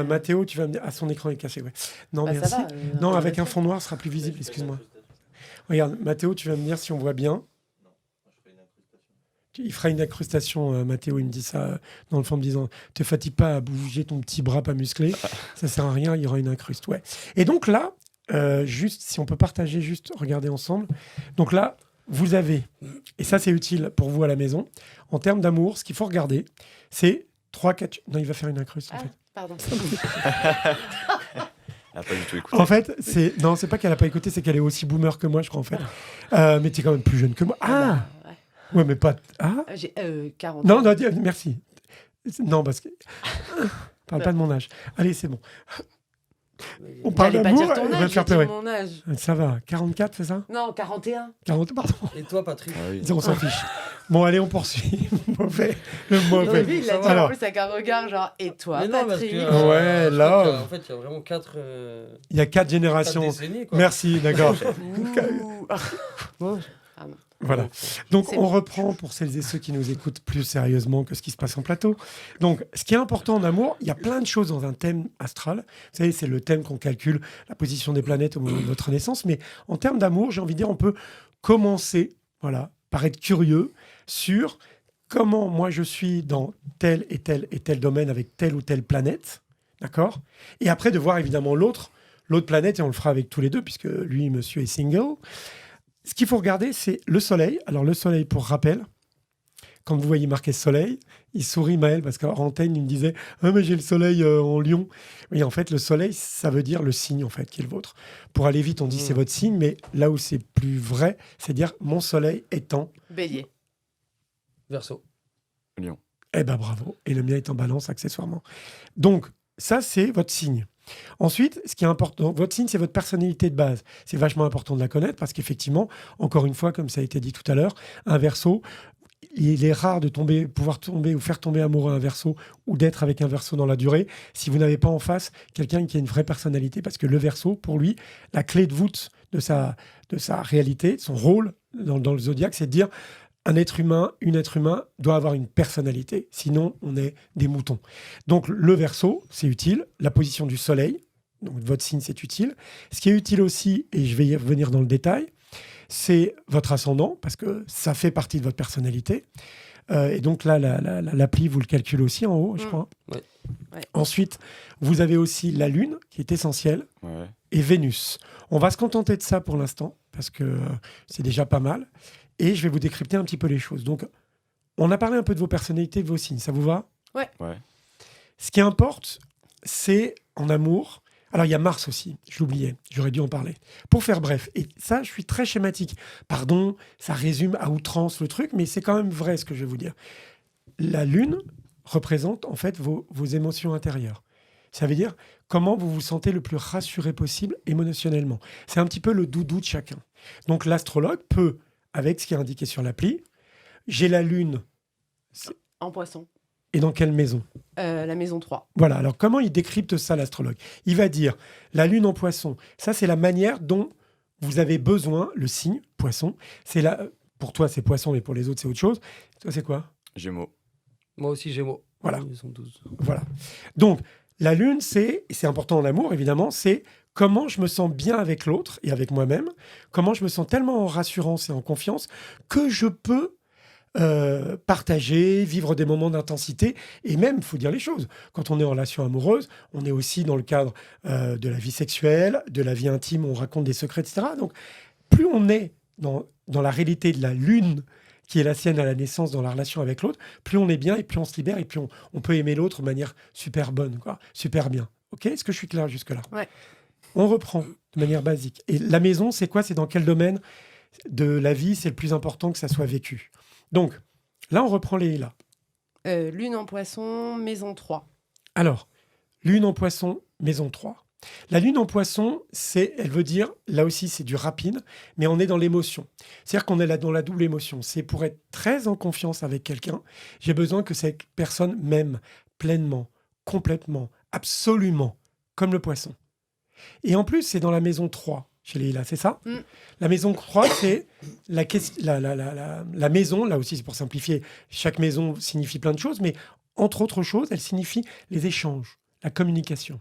Mathéo, tu vas me dire... Ah, son écran est cassé, ouais. Non, Bah, merci. ça va, Non, avec un fond noir, ce sera plus visible, excuse-moi. Regarde, Mathéo, tu vas me dire si on voit bien. Il fera une incrustation, Mathéo, il me dit ça dans le fond, me disant « Te fatigue pas à bouger ton petit bras pas musclé, ça sert à rien, il y aura une incruste. » Ouais. Et donc là, juste, si on peut partager, juste regarder ensemble. Donc là, vous avez, et ça c'est utile pour vous à la maison, en termes d'amour, ce qu'il faut regarder, c'est 3-4... Non, il va faire une incruste, en fait. Pardon. Elle n'a pas du tout écouté. En fait, c'est pas qu'elle n'a pas écouté, c'est qu'elle est aussi boomer que moi, je crois, en fait. Mais tu es quand même plus jeune que moi. Ah ouais, mais pas... Ah j'ai 40 non, ans. non, merci. Non, parce que... Parle pas de mon âge. Allez, c'est bon. On parle J'allais pas d'amour, dire ton elle va âge, me faire j'ai dit pleurer. mon âge. Ça va, 44, c'est ça ? Non, 41. 40, pardon. Et toi, Patrick? Ah oui. On s'en fiche. Bon, allez, on poursuit. Le Au mauvais. début, il a dit Alors. en plus avec un regard genre, et toi, Mais non, parce Patrick que, Ouais, je là. crois qu'il y a- En fait, il y a vraiment 4 Il y a 4 générations. décennies, quoi. Merci, d'accord. Ouh. Voilà. Donc, C'est on bon. reprend pour celles et ceux qui nous écoutent plus sérieusement que ce qui se passe en plateau. Donc, ce qui est important en amour, il y a plein de choses dans un thème astral. Vous savez, c'est le thème qu'on calcule, la position des planètes au moment de votre naissance. Mais en termes d'amour, j'ai envie de dire, on peut commencer, voilà, par être curieux sur comment moi je suis dans tel et tel et tel domaine avec telle ou telle planète. D'accord ? Et après, de voir évidemment l'autre planète, et on le fera avec tous les deux, puisque lui, monsieur, est single. Ce qu'il faut regarder, c'est le soleil. Alors, le soleil, pour rappel, quand vous voyez marqué soleil, il sourit, Maël, parce qu'en antenne, il me disait « Ah, mais j'ai le soleil en Lion ». Oui, en fait, le soleil, ça veut dire le signe, en fait, qui est le vôtre. Pour aller vite, on dit c'est votre signe, mais là où c'est plus vrai, c'est dire « Mon soleil étant Bélier. Verseau. Lion. ». Eh ben bravo. Et le mien est en balance, accessoirement. Donc, ça, c'est votre signe. Ensuite, ce qui est important, votre signe, c'est votre personnalité de base. C'est vachement important de la connaître parce qu'effectivement, encore une fois, comme ça a été dit tout à l'heure, un Verseau, il est rare de pouvoir tomber ou faire tomber amoureux un Verseau ou d'être avec un Verseau dans la durée si vous n'avez pas en face quelqu'un qui a une vraie personnalité. Parce que le Verseau, pour lui, la clé de voûte de sa réalité, son rôle dans le zodiaque, c'est de dire un être humain doit avoir une personnalité. Sinon, on est des moutons. Donc, le Verseau, c'est utile. La position du soleil, donc votre signe, c'est utile. Ce qui est utile aussi, et je vais y revenir dans le détail, c'est votre ascendant, parce que ça fait partie de votre personnalité. Et donc là, l'appli, vous le calculez aussi en haut, je crois. Ouais. Ouais. Ensuite, vous avez aussi la Lune, qui est essentielle, Ouais. et Vénus. On va se contenter de ça pour l'instant, parce que c'est déjà pas mal. Et je vais vous décrypter un petit peu les choses. Donc, on a parlé un peu de vos personnalités, de vos signes. Ça vous va ? Ouais. Ouais. Ce qui importe, c'est en amour. Alors, il y a Mars aussi, je l'oubliais, j'aurais dû en parler. Pour faire bref, et ça, je suis très schématique. Pardon, ça résume à outrance le truc, mais c'est quand même vrai ce que je vais vous dire. La Lune représente en fait vos émotions intérieures. Ça veut dire comment vous vous sentez le plus rassuré possible émotionnellement. C'est un petit peu le doudou de chacun. Donc l'astrologue peut, avec ce qui est indiqué sur l'appli, j'ai la Lune. En Poisson. Et dans quelle maison ? La maison 3. Voilà, alors comment il décrypte ça, l'astrologue ? Il va dire, la Lune en Poisson, ça c'est la manière dont vous avez besoin, le signe, Poisson, c'est pour toi c'est Poisson, mais pour les autres c'est autre chose. Toi c'est quoi ? Gémeaux. Moi aussi, Gémeaux. Voilà. Ils sont 12. Voilà. Donc, la Lune, c'est important en amour, évidemment, c'est comment je me sens bien avec l'autre et avec moi-même, comment je me sens tellement en rassurance et en confiance que je peux partager, vivre des moments d'intensité, et même, il faut dire les choses, quand on est en relation amoureuse, on est aussi dans le cadre de la vie sexuelle, de la vie intime, on raconte des secrets, etc. Donc, plus on est dans la réalité de la Lune, qui est la sienne à la naissance dans la relation avec l'autre, plus on est bien et plus on se libère et plus on peut aimer l'autre de manière super bonne, quoi, super bien. Ok ? Est-ce que je suis clair jusque-là ? Ouais. On reprend de manière basique. Et la maison, c'est quoi ? C'est dans quel domaine de la vie c'est le plus important que ça soit vécu ? Donc, là, on reprend les là. Lune en Poisson, maison 3. Alors, Lune en Poisson, maison 3. La Lune en Poisson, elle veut dire, là aussi, c'est du rapide, mais on est dans l'émotion. C'est-à-dire qu'on est là dans la double émotion. C'est pour être très en confiance avec quelqu'un, j'ai besoin que cette personne m'aime pleinement, complètement, absolument, comme le poisson. Et en plus, c'est dans la maison 3, chez les là, c'est ça ? La maison 3, c'est la maison, là aussi, c'est pour simplifier, chaque maison signifie plein de choses, mais entre autres choses, elle signifie les échanges, la communication.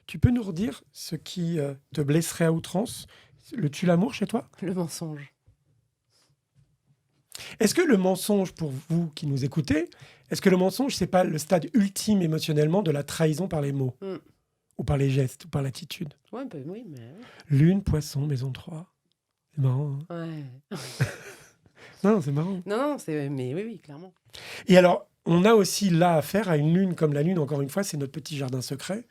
Tu peux nous redire ce qui te blesserait à outrance, le tue l'amour chez toi ? Le mensonge. Est-ce que le mensonge, pour vous qui nous écoutez, est-ce que le mensonge, c'est pas le stade ultime émotionnellement de la trahison par les mots ? Ou par les gestes, ou par l'attitude ? Ouais, bah oui, mais... Lune, Poisson, maison 3. C'est marrant, hein ? Ouais. Non, c'est marrant. Non, mais oui, clairement. Et alors, on a aussi là affaire à une lune comme la Lune, encore une fois, c'est notre petit jardin secret.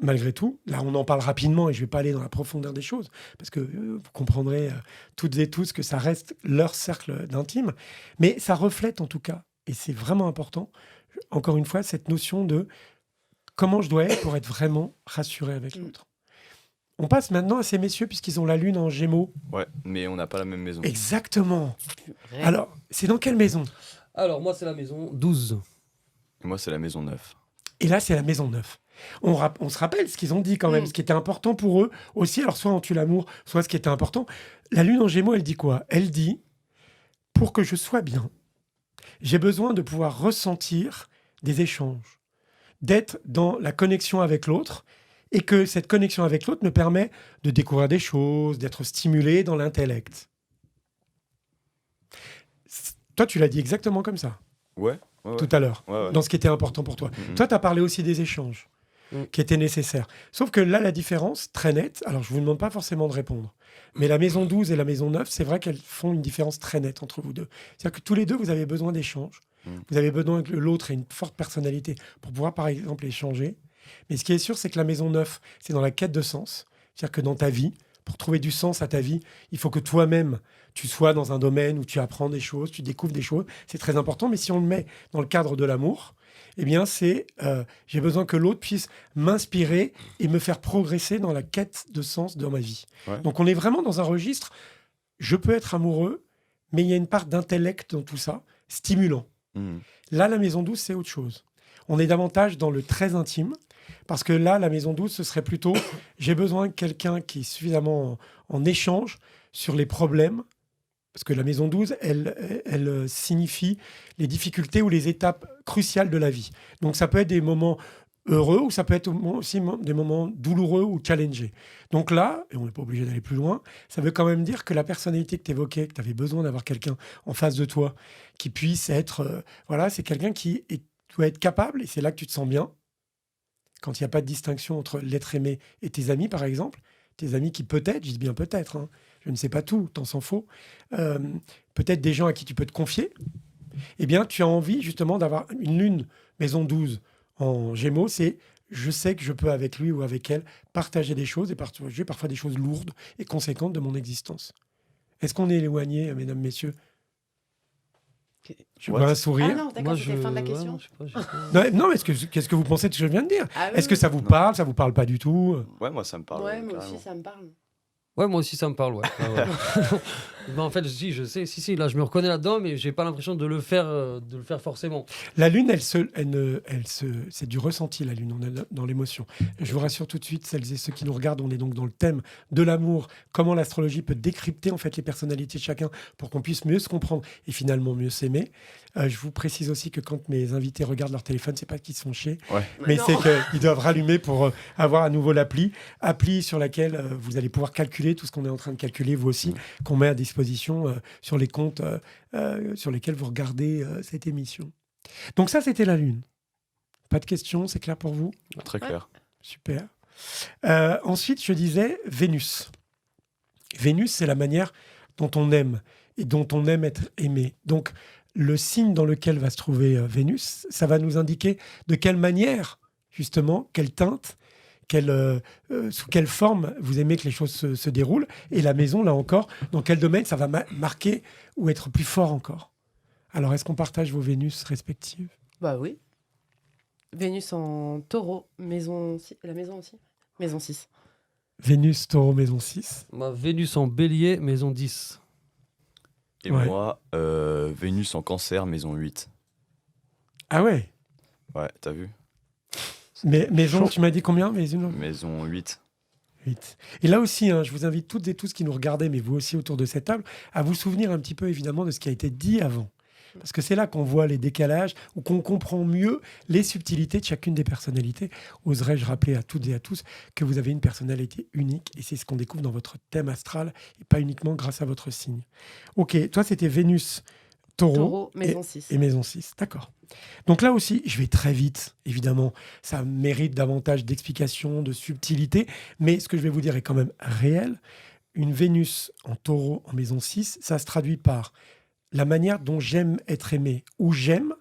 Malgré tout, là on en parle rapidement et je ne vais pas aller dans la profondeur des choses, parce que vous comprendrez toutes et tous que ça reste leur cercle d'intime, mais ça reflète en tout cas, et c'est vraiment important, encore une fois, cette notion de comment je dois être pour être vraiment rassuré avec l'autre. On passe maintenant à ces messieurs, puisqu'ils ont la Lune en Gémeaux. Ouais, mais on n'a pas la même maison. Exactement. Alors, c'est dans quelle maison ? Alors, moi, c'est la maison 12. Et moi, c'est la maison 9. Et là, c'est la maison 9. On se rappelle ce qu'ils ont dit quand même, ce qui était important pour eux aussi. Alors, soit on tue l'amour, soit ce qui était important. La Lune en Gémeaux, elle dit quoi ? Elle dit, pour que je sois bien, j'ai besoin de pouvoir ressentir des échanges, d'être dans la connexion avec l'autre, et que cette connexion avec l'autre me permet de découvrir des choses, d'être stimulé dans l'intellect. Toi, tu l'as dit exactement comme ça. Ouais. Tout à l'heure, ouais. dans ce qui était important pour toi. Toi, tu as parlé aussi des échanges qui étaient nécessaires. Sauf que là, la différence, très nette, alors je ne vous demande pas forcément de répondre, mais la maison 12 et la maison 9, c'est vrai qu'elles font une différence très nette entre vous deux. C'est-à-dire que tous les deux, vous avez besoin d'échanges. Vous avez besoin que l'autre ait une forte personnalité pour pouvoir, par exemple, échanger. Mais ce qui est sûr, c'est que la maison 9, c'est dans la quête de sens. C'est-à-dire que dans ta vie, pour trouver du sens à ta vie, il faut que toi-même, tu sois dans un domaine où tu apprends des choses, tu découvres des choses. C'est très important. Mais si on le met dans le cadre de l'amour, eh bien, j'ai besoin que l'autre puisse m'inspirer et me faire progresser dans la quête de sens dans ma vie. Ouais. Donc, on est vraiment dans un registre, je peux être amoureux, mais il y a une part d'intellect dans tout ça, stimulant. Là, la maison 12, c'est autre chose. On est davantage dans le très intime, parce que là, la maison 12, ce serait plutôt, j'ai besoin de quelqu'un qui est suffisamment en échange sur les problèmes, parce que la maison 12, elle signifie les difficultés ou les étapes cruciales de la vie. Donc ça peut être des moments heureux ou ça peut être aussi des moments douloureux ou challengés. Donc là, et on n'est pas obligé d'aller plus loin, ça veut quand même dire que la personnalité que tu évoquais, que tu avais besoin d'avoir quelqu'un en face de toi qui puisse être... c'est quelqu'un qui doit être capable, et c'est là que tu te sens bien, quand il n'y a pas de distinction entre l'être aimé et tes amis, par exemple, tes amis qui peut-être, je dis bien peut-être, hein, je ne sais pas tout, tant s'en faut, peut-être des gens à qui tu peux te confier, eh bien, tu as envie justement d'avoir une lune maison 12 en Gémeaux, c'est je sais que je peux avec lui ou avec elle partager des choses et partager parfois des choses lourdes et conséquentes de mon existence. Est-ce qu'on est éloigné, mesdames, messieurs? Je vois un sourire. Ah non, d'accord, c'était la fin de la question. Non, mais qu'est-ce que vous pensez de ce que je viens de dire? Est-ce que ça vous Non. parle? Ça vous parle pas du tout? Ouais, moi ça me parle. Ouais, moi carrément. aussi, ça me parle. Ouais, moi aussi, ça me parle, ouais. Mais en fait, si, je sais, si, là, je me reconnais là-dedans, mais j'ai pas l'impression de le faire forcément. La lune, c'est du ressenti, la lune, on est dans l'émotion. Je vous rassure tout de suite, celles et ceux qui nous regardent, on est donc dans le thème de l'amour, comment l'astrologie peut décrypter en fait les personnalités de chacun pour qu'on puisse mieux se comprendre et finalement mieux s'aimer. Je vous précise aussi que quand mes invités regardent leur téléphone, c'est pas qu'ils se font chier, mais Non. c'est qu'ils doivent rallumer pour avoir à nouveau l'appli sur laquelle vous allez pouvoir calculer tout ce qu'on est en train de calculer, vous aussi, qu'on met à disposition sur les comptes sur lesquels vous regardez cette émission. Donc ça, c'était la Lune. Pas de questions, c'est clair pour vous? Très clair. Super. Ensuite, je disais Vénus. Vénus, c'est la manière dont on aime et dont on aime être aimé. Donc, le signe dans lequel va se trouver Vénus, ça va nous indiquer de quelle manière, justement, quelle teinte, sous quelle forme vous aimez que les choses se déroulent. Et la maison, là encore, dans quel domaine ça va marquer ou être plus fort encore. Alors, est-ce qu'on partage vos Vénus respectives? Bah oui. Vénus en taureau, la maison aussi. Maison 6. Vénus, taureau, maison 6. Ma Vénus en bélier, maison 10. Et Ouais. moi, Vénus en cancer, maison 8. Ah ouais. Ouais, t'as vu? Mais maison, tu m'as dit combien? Maison 8. 8. Et là aussi, je vous invite toutes et tous qui nous regardez, mais vous aussi autour de cette table, à vous souvenir un petit peu évidemment de ce qui a été dit avant. Parce que c'est là qu'on voit les décalages, ou qu'on comprend mieux les subtilités de chacune des personnalités. Oserais-je rappeler à toutes et à tous que vous avez une personnalité unique, et c'est ce qu'on découvre dans votre thème astral, et pas uniquement grâce à votre signe. Ok, toi c'était Vénus, Taureau, maison 6. et maison 6, d'accord. Donc là aussi, je vais très vite, évidemment, ça mérite davantage d'explications, de subtilité, mais ce que je vais vous dire est quand même réel. Une Vénus en Taureau en maison 6, ça se traduit par la manière dont j'aime être aimé ou j'aime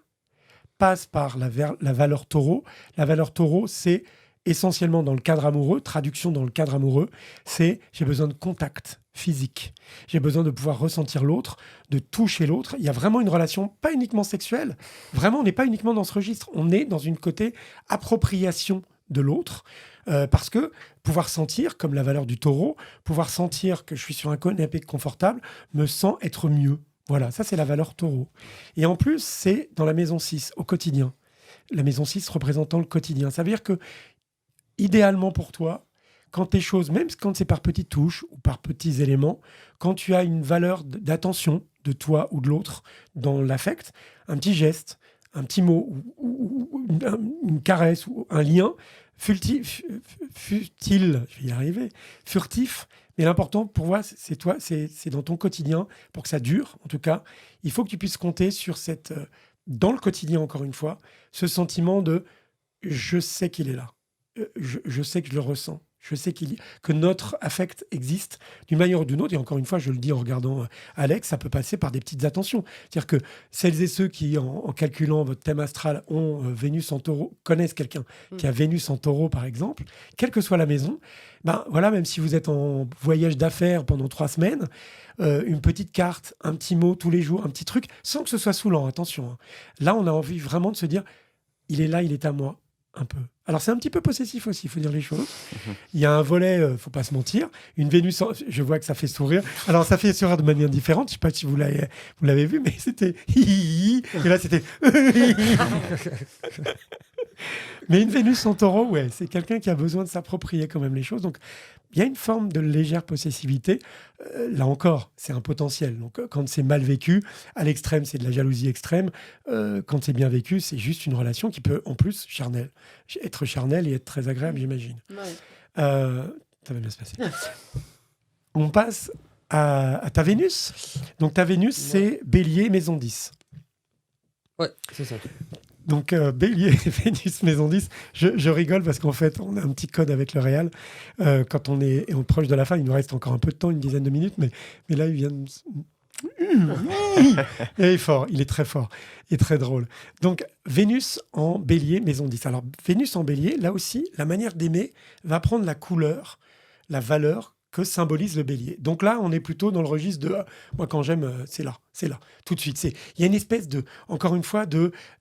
passe par la valeur Taureau. La valeur Taureau, c'est essentiellement dans le cadre amoureux, traduction dans le cadre amoureux, c'est j'ai besoin de contact physique. J'ai besoin de pouvoir ressentir l'autre, de toucher l'autre. Il y a vraiment une relation, pas uniquement sexuelle. Vraiment, on n'est pas uniquement dans ce registre. On est dans une côté appropriation de l'autre. Parce que pouvoir sentir, comme la valeur du taureau, pouvoir sentir que je suis sur un canapé confortable, me sent être mieux. Voilà, ça c'est la valeur taureau. Et en plus, c'est dans la maison 6, au quotidien. La maison 6 représentant le quotidien. Ça veut dire que, idéalement pour toi, quand tes choses, même quand c'est par petites touches ou par petits éléments, quand tu as une valeur d'attention de toi ou de l'autre dans l'affect, un petit geste, un petit mot, ou une caresse, ou un lien, furtif, je vais y arriver, furtif, mais l'important pour moi, c'est toi, c'est dans ton quotidien, pour que ça dure, en tout cas, il faut que tu puisses compter sur dans le quotidien, encore une fois, ce sentiment de « je sais qu'il est là, je sais que je le ressens ». Je sais que notre affect existe d'une manière ou d'une autre. Et encore une fois, je le dis en regardant Alex, ça peut passer par des petites attentions. C'est-à-dire que celles et ceux qui, en calculant votre thème astral, ont Vénus en taureau, connaissent quelqu'un qui a Vénus en taureau, par exemple, quelle que soit la maison, ben voilà, même si vous êtes en voyage d'affaires pendant 3 semaines, une petite carte, un petit mot tous les jours, un petit truc, sans que ce soit saoulant, attention. Là, on a envie vraiment de se dire, il est là, il est à moi. Un peu. Alors c'est un petit peu possessif aussi, il faut dire les choses. Il y a un volet, faut pas se mentir, une Vénus, je vois que ça fait sourire. Alors ça fait sourire de manière différente, je sais pas si vous l'avez vu, mais c'était et là c'était mais une Vénus en taureau, ouais, c'est quelqu'un qui a besoin de s'approprier quand même les choses. Donc il y a une forme de légère possessivité. Là encore, c'est un potentiel. Donc quand c'est mal vécu, à l'extrême, c'est de la jalousie extrême. Quand c'est bien vécu, c'est juste une relation qui peut en plus être charnelle et être très agréable, j'imagine. Ouais. Ça va bien se passer. On passe à ta Vénus. Donc ta Vénus, c'est Bélier, maison 10. Ouais, c'est ça. Donc, Bélier, Vénus, maison 10, je rigole parce qu'en fait, on a un petit code avec le Réal. Quand on est proche de la fin, il nous reste encore un peu de temps, une dizaine de minutes, mais là, il vient de Il est fort, il est très fort et très drôle. Donc, Vénus en bélier, maison 10. Alors, Vénus en bélier, là aussi, la manière d'aimer va prendre la couleur, la valeur que symbolise le bélier. Donc là, on est plutôt dans le registre de moi, quand j'aime, c'est là, tout de suite. Il y a une espèce de, encore une fois,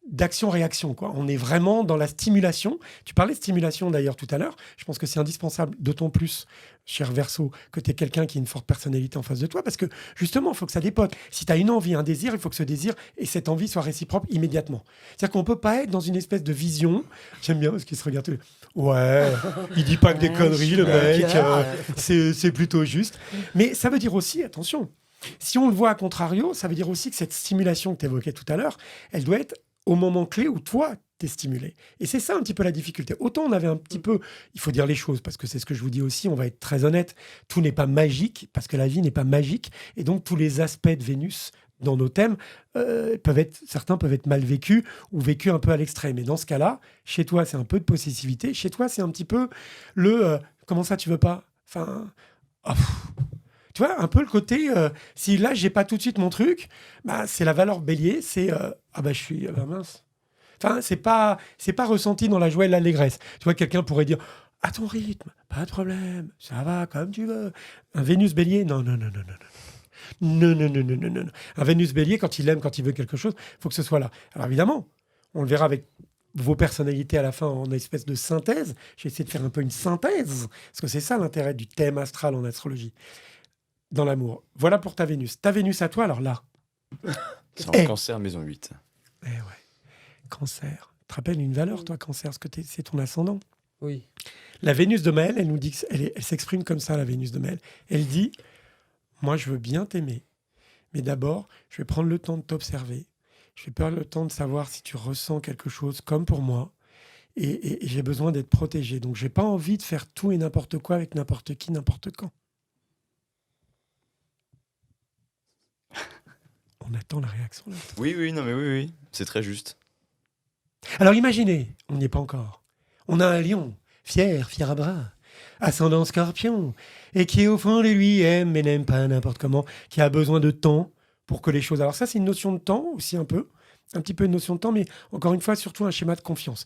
d'action-réaction, quoi. On est vraiment dans la stimulation. Tu parlais de stimulation d'ailleurs tout à l'heure. Je pense que c'est indispensable, d'autant plus, cher Verseau, que tu es quelqu'un qui a une forte personnalité en face de toi, parce que justement, il faut que ça dépote. Si tu as une envie, un désir, il faut que ce désir et cette envie soient réciproques immédiatement. C'est-à-dire qu'on ne peut pas être dans une espèce de vision. J'aime bien parce qu'il se regarde tous les... Ouais, il dit pas que des conneries, le mec. C'est plutôt juste. Mais ça veut dire aussi, attention, si on le voit à contrario, ça veut dire aussi que cette stimulation que tu évoquais tout à l'heure, elle doit être au moment clé où toi, t'es stimulé. Et c'est ça un petit peu la difficulté. Autant on avait un petit peu, il faut dire les choses, parce que c'est ce que je vous dis aussi, on va être très honnête, tout n'est pas magique, parce que la vie n'est pas magique, et donc tous les aspects de Vénus dans nos thèmes, certains peuvent être mal vécus ou vécus un peu à l'extrême. Et dans ce cas-là, chez toi, c'est un peu de possessivité. Chez toi, c'est un petit peu comment ça, tu veux pas? Enfin, tu vois, un peu le côté, si là, j'ai pas tout de suite mon truc, bah, c'est la valeur bélier, c'est je suis mince. Enfin, c'est pas ressenti dans la joie et l'allégresse. Tu vois, quelqu'un pourrait dire à ton rythme, pas de problème, ça va comme tu veux. Un Vénus bélier, non. Non. Un Vénus bélier, quand il aime, quand il veut quelque chose, il faut que ce soit là. Alors évidemment, on le verra avec vos personnalités à la fin en espèce de synthèse. J'ai essayé de faire un peu une synthèse, parce que c'est ça l'intérêt du thème astral en astrologie. Dans l'amour. Voilà pour ta Vénus. Ta Vénus à toi, alors là. C'est en Cancer, maison 8. Ouais. Cancer. Tu te rappelles une valeur, toi, Cancer, parce que c'est ton ascendant. Oui. La Vénus de Maëlle, elle nous dit, elle s'exprime comme ça, la Vénus de Maëlle. Elle dit, moi, je veux bien t'aimer, mais d'abord, je vais prendre le temps de t'observer. Je vais prendre le temps de savoir si tu ressens quelque chose comme pour moi. Et j'ai besoin d'être protégé. Donc, j'ai pas envie de faire tout et n'importe quoi avec n'importe qui, n'importe quand. On attend la réaction là. Oui, c'est très juste. Alors imaginez, on n'y est pas encore. On a un lion, fier à bras, ascendant scorpion, et qui au fond de lui aime mais n'aime pas n'importe comment, qui a besoin de temps pour que les choses... Alors ça, c'est une notion de temps aussi un petit peu une notion de temps, mais encore une fois, surtout un schéma de confiance.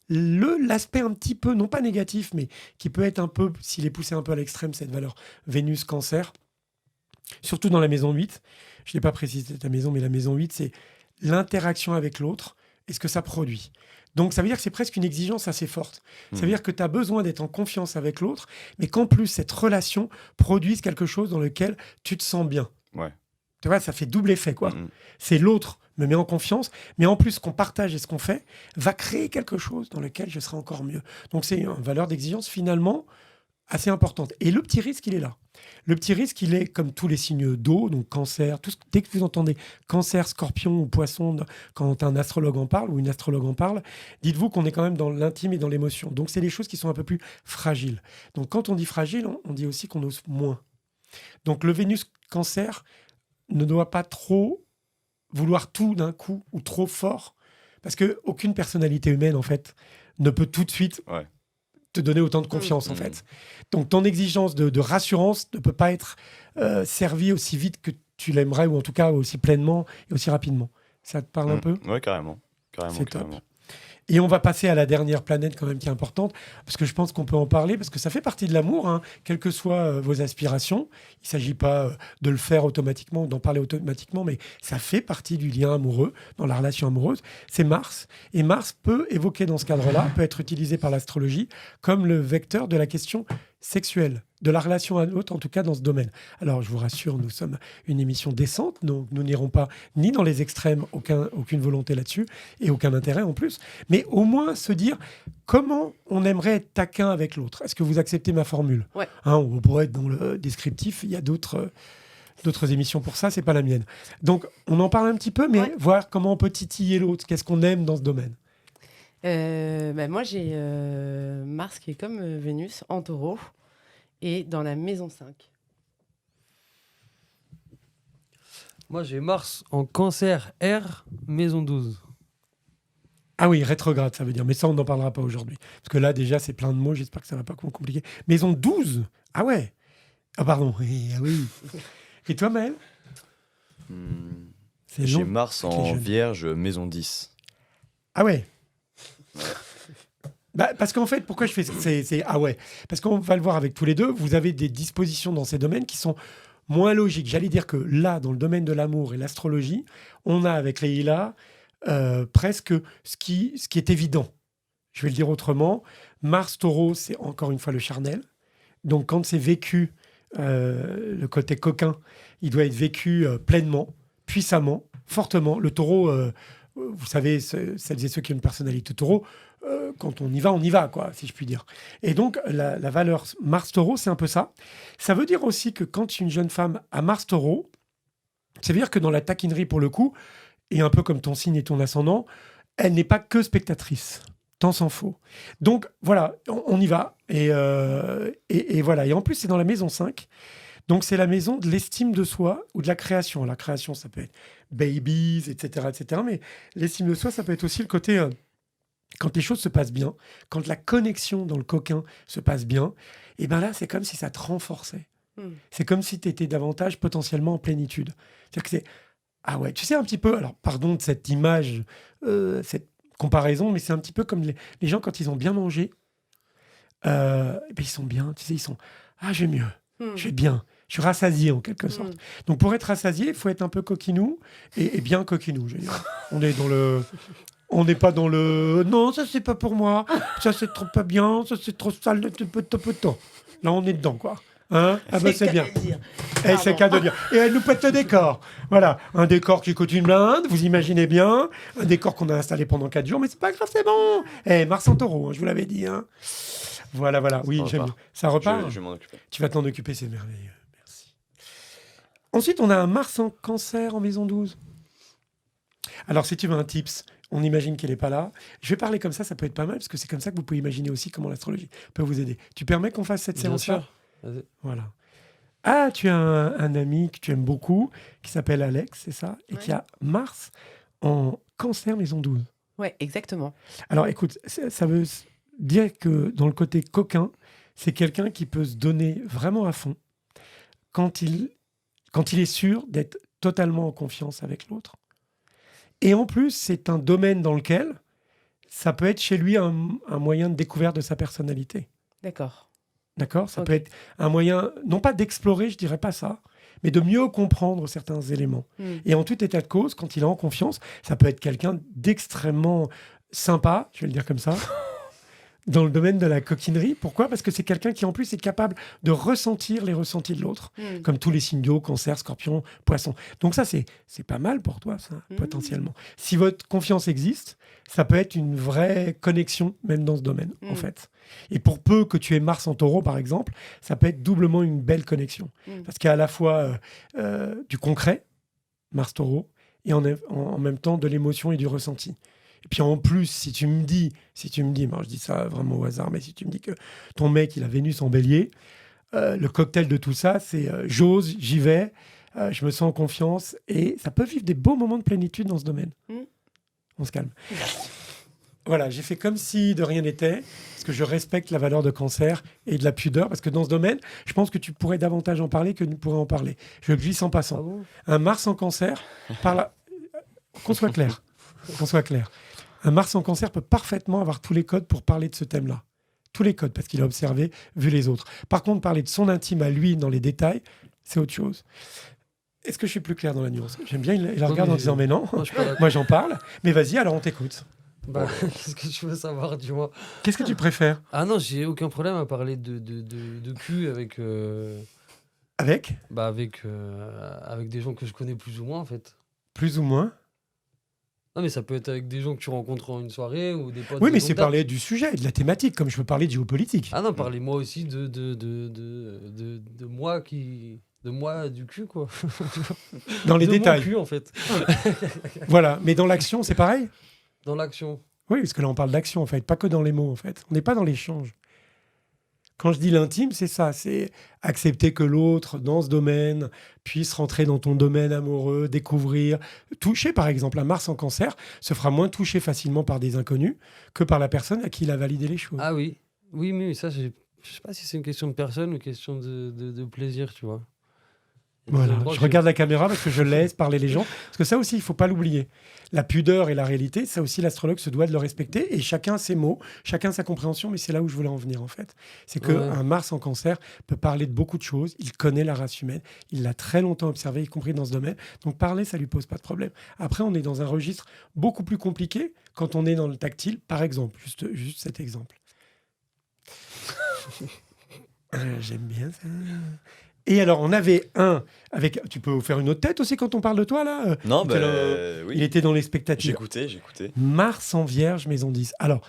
L'aspect un petit peu, non pas négatif, mais qui peut être un peu, s'il est poussé un peu à l'extrême, cette valeur Vénus-Cancer, surtout dans la maison 8, je n'ai pas précisé ta maison, mais la maison 8, c'est l'interaction avec l'autre et ce que ça produit. Donc, ça veut dire que c'est presque une exigence assez forte. Ça veut dire que tu as besoin d'être en confiance avec l'autre, mais qu'en plus, cette relation produise quelque chose dans lequel tu te sens bien. Ouais. Tu vois, ça fait double effet, quoi. C'est l'autre me met en confiance, mais en plus, ce qu'on partage et ce qu'on fait va créer quelque chose dans lequel je serai encore mieux. Donc, c'est une valeur d'exigence, finalement, assez importante. Et le petit risque, il est là. Le petit risque, il est comme tous les signes d'eau, donc cancer, dès que vous entendez cancer, scorpion ou poisson, quand un astrologue en parle ou une astrologue en parle, dites-vous qu'on est quand même dans l'intime et dans l'émotion. Donc, c'est des choses qui sont un peu plus fragiles. Donc, quand on dit fragile, on dit aussi qu'on ose moins. Donc, le Vénus-Cancer ne doit pas trop vouloir tout d'un coup ou trop fort, parce qu'aucune personnalité humaine, en fait, ne peut tout de suite... Ouais. te donner autant de confiance en fait. Donc ton exigence de rassurance ne peut pas être servie aussi vite que tu l'aimerais, ou en tout cas aussi pleinement et aussi rapidement. Ça te parle un peu? Ouais, carrément. C'est top. Et on va passer à la dernière planète quand même qui est importante, parce que je pense qu'on peut en parler, parce que ça fait partie de l'amour, hein, quelles que soient vos aspirations. Il ne s'agit pas de le faire automatiquement, d'en parler automatiquement, mais ça fait partie du lien amoureux, dans la relation amoureuse. C'est Mars. Et Mars peut évoquer dans ce cadre-là, peut être utilisé par l'astrologie comme le vecteur de la question sexuelle, de la relation à l'autre, en tout cas dans ce domaine. Alors, je vous rassure, nous sommes une émission décente, donc nous n'irons pas ni dans les extrêmes, aucune volonté là-dessus, et aucun intérêt en plus, mais au moins se dire comment on aimerait être taquin avec l'autre. Est-ce que vous acceptez ma formule? Ouais. On pourrait être dans le descriptif, il y a d'autres émissions pour ça, c'est pas la mienne. Donc, on en parle un petit peu, mais voir comment on peut titiller l'autre, qu'est-ce qu'on aime dans ce domaine. Moi, j'ai Mars qui est comme Vénus en taureau et dans la maison 5. Moi, j'ai Mars en Cancer R, maison 12. Ah oui, rétrograde, ça veut dire. Mais ça, on n'en parlera pas aujourd'hui. Parce que là, déjà, c'est plein de mots. J'espère que ça ne va pas compliquer. Maison 12. Ah ouais. Ah pardon. Ah oui. Et toi, Maëlle? C'est J'ai long. Mars avec les en jeunes. Vierge, maison 10. Ah ouais. Bah, parce qu'en fait, pourquoi je fais ça ah ouais. Parce qu'on va le voir avec tous les deux, vous avez des dispositions dans ces domaines qui sont moins logiques. J'allais dire que là, dans le domaine de l'amour et l'astrologie, on a avec Leïla presque ce qui est évident. Je vais le dire autrement. Mars Taureau, c'est encore une fois le charnel. Donc quand c'est vécu, le côté coquin, il doit être vécu pleinement, puissamment, fortement. Le taureau, vous savez, celles et ceux qui ont une personnalité taureau, quand on y va, quoi, si je puis dire. Et donc, la valeur Mars-Taureau, c'est un peu ça. Ça veut dire aussi que quand une jeune femme a Mars-Taureau, ça veut dire que dans la taquinerie, pour le coup, et un peu comme ton signe et ton ascendant, elle n'est pas que spectatrice. Tant s'en faut. Donc, voilà, on y va. Et voilà. Et en plus, c'est dans la maison 5. Donc, c'est la maison de l'estime de soi ou de la création. La création, ça peut être babies, etc., etc. Mais l'estime de soi, ça peut être aussi le côté... quand les choses se passent bien, quand la connexion dans le coquin se passe bien, et ben là, c'est comme si ça te renforçait. C'est comme si tu étais davantage potentiellement en plénitude. C'est-à-dire que c'est... Ah ouais, tu sais un petit peu... Alors, pardon de cette image, cette comparaison, mais c'est un petit peu comme les gens quand ils ont bien mangé, ben ils sont bien, tu sais, ils sont... Ah, je vais mieux, je vais bien. Je suis rassasié en quelque sorte. Donc pour être rassasié, il faut être un peu coquinou et bien coquinou. Je veux dire. On est dans le... On n'est pas dans le... Non, ça, c'est pas pour moi. Ça, c'est trop pas bien. Ça, c'est trop sale. Là, on est dedans, quoi. Hein? Ah ben, c'est bien. Et c'est qu'à de dire. Et elle nous pète le décor. Voilà. Un décor qui coûte une blinde, vous imaginez bien. Un décor qu'on a installé pendant 4 jours. Mais c'est pas grave, c'est bon. Mars en taureau, hein, je vous l'avais dit. Hein. Voilà. Oui, j'aime bien. Ça repart. Je vais m'en occuper. Tu vas t'en occuper, c'est merveilleux. Merci. Ensuite, on a un Mars en cancer en maison 12. Alors, si tu veux un tips, on imagine qu'elle n'est pas là. Je vais parler comme ça peut être pas mal, parce que c'est comme ça que vous pouvez imaginer aussi comment l'astrologie peut vous aider. Tu permets qu'on fasse cette séance-là ? Vas-y. Voilà. Ah, tu as un ami que tu aimes beaucoup, qui s'appelle Alex, c'est ça ? Et qui a Mars en cancer maison 12. Ouais, exactement. Alors, écoute, ça veut dire que dans le côté coquin, c'est quelqu'un qui peut se donner vraiment à fond quand il est sûr d'être totalement en confiance avec l'autre. Et en plus, c'est un domaine dans lequel ça peut être chez lui un moyen de découverte de sa personnalité. D'accord. Ça peut être un moyen, non pas d'explorer, je dirais pas ça, mais de mieux comprendre certains éléments. Et en tout état de cause, quand il est en confiance, ça peut être quelqu'un d'extrêmement sympa, je vais le dire comme ça, dans le domaine de la coquinerie. Pourquoi ? Parce que c'est quelqu'un qui, en plus, est capable de ressentir les ressentis de l'autre, comme tous les signes d'eau, cancer, scorpion, poisson. Donc ça, c'est pas mal pour toi, ça, potentiellement. Si votre confiance existe, ça peut être une vraie connexion, même dans ce domaine, en fait. Et pour peu que tu aies Mars en taureau, par exemple, ça peut être doublement une belle connexion. Parce qu'il y a à la fois du concret, Mars taureau, et en même temps de l'émotion et du ressenti. Et puis en plus, si tu me dis, moi je dis ça vraiment au hasard, mais si tu me dis que ton mec, il a Vénus en bélier, le cocktail de tout ça, c'est j'ose, j'y vais, je me sens en confiance, et ça peut vivre des beaux moments de plénitude dans ce domaine. On se calme. Voilà, j'ai fait comme si de rien n'était, parce que je respecte la valeur de cancer et de la pudeur, parce que dans ce domaine, je pense que tu pourrais davantage en parler que nous pourrions en parler. Je le glisse en passant. Ah bon ? Un Mars en cancer, qu'on soit clair. Un Mars en cancer peut parfaitement avoir tous les codes pour parler de ce thème-là. Tous les codes, parce qu'il a observé, vu les autres. Par contre, parler de son intime à lui dans les détails, c'est autre chose. Est-ce que je suis plus clair dans la nuance ? J'aime bien, il la regarde en disant mais non, moi j'en parle. Mais vas-y, alors on t'écoute. Bah, qu'est-ce que tu veux savoir, dis-moi ? Qu'est-ce que tu préfères ? Ah non, j'ai aucun problème à parler de cul avec... Avec ? Bah avec des gens que je connais plus ou moins, en fait. Plus ou moins ? Non, mais ça peut être avec des gens que tu rencontres en une soirée ou des potes. Oui, mais c'est parler du sujet, de la thématique, comme je peux parler de géopolitique. Ah non, parlez-moi aussi de moi qui... De moi, du cul, quoi. Dans les de détails. Mon cul, en fait. Voilà, mais dans l'action, c'est pareil ? Dans l'action. Oui, parce que là, on parle d'action, en fait, pas que dans les mots, en fait. On n'est pas dans l'échange. Quand je dis l'intime, c'est ça, c'est accepter que l'autre, dans ce domaine, puisse rentrer dans ton domaine amoureux, découvrir, toucher, par exemple. Un Mars en cancer se fera moins toucher facilement par des inconnus que par la personne à qui il a validé les choses. Ah oui. Oui, mais ça, je sais pas si c'est une question de personne ou une question de plaisir, tu vois. Voilà, Bon, je regarde la caméra parce que je laisse parler les gens. Parce que ça aussi, il ne faut pas l'oublier. La pudeur et la réalité, ça aussi, l'astrologue se doit de le respecter. Et chacun ses mots, chacun sa compréhension. Mais c'est là où je voulais en venir, en fait. C'est qu'un Mars en Cancer peut parler de beaucoup de choses. Il connaît la race humaine. Il l'a très longtemps observé, y compris dans ce domaine. Donc parler, ça ne lui pose pas de problème. Après, on est dans un registre beaucoup plus compliqué quand on est dans le tactile. Par exemple, juste cet exemple. J'aime bien ça. Et alors, on avait un avec. Tu peux faire une autre tête aussi quand on parle de toi, là. Non, oui. Il était dans les spectatives. J'écoutais. Mars en Vierge, maison 10. Alors,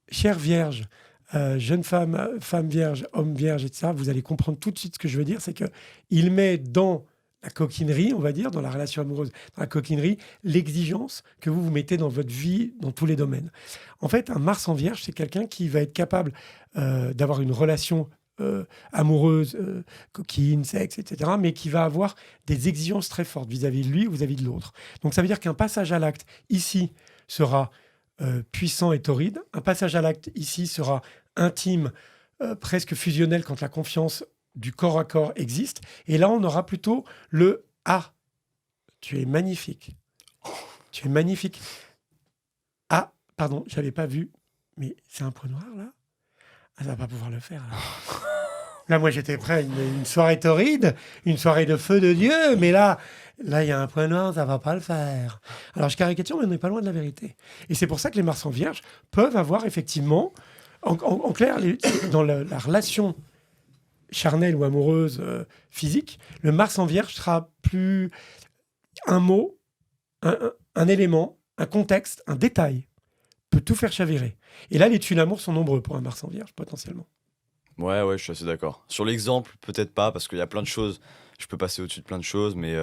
chère Vierge, jeune femme, femme Vierge, homme Vierge, etc., vous allez comprendre tout de suite ce que je veux dire. C'est qu'il met dans la coquinerie, on va dire, dans la relation amoureuse, dans la coquinerie, l'exigence que vous mettez dans votre vie, dans tous les domaines. En fait, un Mars en Vierge, c'est quelqu'un qui va être capable d'avoir une relation amoureuse, coquine, sexe, etc., mais qui va avoir des exigences très fortes vis-à-vis de lui ou vis-à-vis de l'autre. Donc ça veut dire qu'un passage à l'acte ici sera puissant et torride, un passage à l'acte ici sera intime, presque fusionnel quand la confiance du corps à corps existe, et là on aura plutôt le « Ah, tu es magnifique, tu es magnifique. Ah, pardon, j'avais pas vu, mais c'est un point noir là. Ah, ça va pas pouvoir le faire. Là, moi, j'étais prêt à une soirée torride, une soirée de feu de Dieu, mais là, il y a un point noir, ça va pas le faire. Alors, je caricature, mais on n'est pas loin de la vérité. Et c'est pour ça que les Mars en Vierge peuvent avoir effectivement, en clair, dans la relation charnelle ou amoureuse physique, le Mars en Vierge sera plus un mot, un élément, un contexte, un détail peut tout faire chavirer. Et là, les tuyaux d'amour sont nombreux pour un Mars en Vierge, potentiellement. Ouais, je suis assez d'accord. Sur l'exemple, peut-être pas, parce qu'il y a plein de choses. Je peux passer au-dessus de plein de choses, mais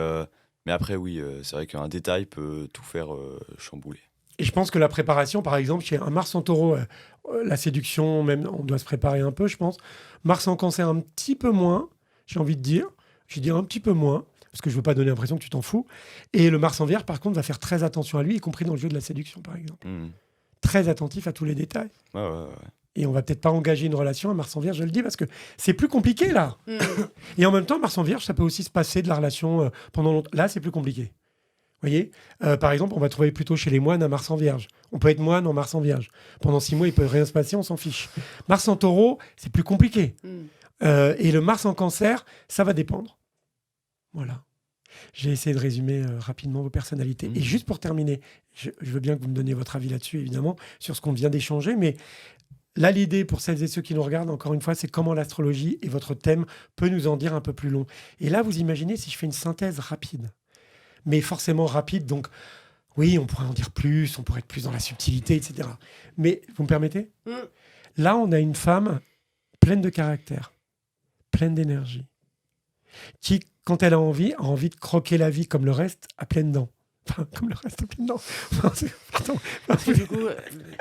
après, oui, c'est vrai qu'un détail peut tout faire chambouler. Et je pense que la préparation, par exemple, chez un Mars en Taureau, la séduction, même, on doit se préparer un peu, je pense. Mars en Cancer, un petit peu moins, j'ai envie de dire. Je dis un petit peu moins, parce que je ne veux pas donner l'impression que tu t'en fous. Et le Mars en Vierge, par contre, va faire très attention à lui, y compris dans le jeu de la séduction, par exemple. Très attentif à tous les détails. Ouais. Et on va peut-être pas engager une relation à Mars en Vierge, je le dis, parce que c'est plus compliqué, là. Et en même temps, Mars en Vierge, ça peut aussi se passer de la relation pendant longtemps. Là, c'est plus compliqué. Vous voyez, par exemple, on va trouver plutôt chez les moines un Mars en Vierge. On peut être moine en Mars en Vierge. Pendant 6 mois, il peut rien se passer, on s'en fiche. Mars en Taureau, c'est plus compliqué. Et le Mars en Cancer, ça va dépendre. Voilà. J'ai essayé de résumer rapidement vos personnalités. Et juste pour terminer, je veux bien que vous me donniez votre avis là-dessus, évidemment, sur ce qu'on vient d'échanger, mais là, l'idée pour celles et ceux qui nous regardent, encore une fois, c'est comment l'astrologie et votre thème peut nous en dire un peu plus long. Et là, vous imaginez si je fais une synthèse rapide, mais forcément rapide, donc oui, on pourrait en dire plus, on pourrait être plus dans la subtilité, etc. Mais vous me permettez ? Là, on a une femme pleine de caractère, pleine d'énergie, qui, quand elle a envie de croquer la vie comme le reste à pleines dents. Enfin, comme le reste à pleines dents. Parce que du coup,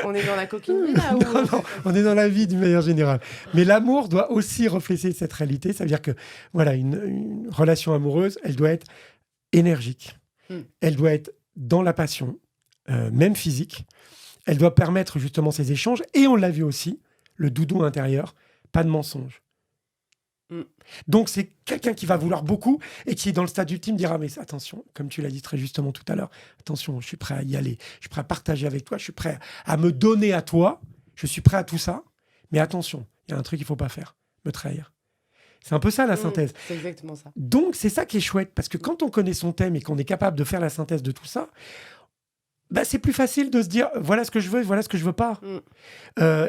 on est dans la coquinerie là ou... Non, on est dans la vie d'une manière générale. Mais l'amour doit aussi refléter cette réalité. Ça veut dire que voilà, une relation amoureuse, elle doit être énergique. Elle doit être dans la passion, même physique. Elle doit permettre justement ces échanges. Et on l'a vu aussi, le doudou intérieur, pas de mensonge. Donc c'est quelqu'un qui va vouloir beaucoup et qui dans le stade ultime dira mais attention, comme tu l'as dit très justement tout à l'heure, attention, je suis prêt à y aller, je suis prêt à partager avec toi, je suis prêt à me donner à toi, je suis prêt à tout ça, mais attention, il y a un truc qu'il ne faut pas faire, me trahir. C'est un peu ça la synthèse. C'est exactement ça. Donc c'est ça qui est chouette, parce que quand on connaît son thème et qu'on est capable de faire la synthèse de tout ça, bah, c'est plus facile de se dire voilà ce que je veux, voilà ce que je veux pas.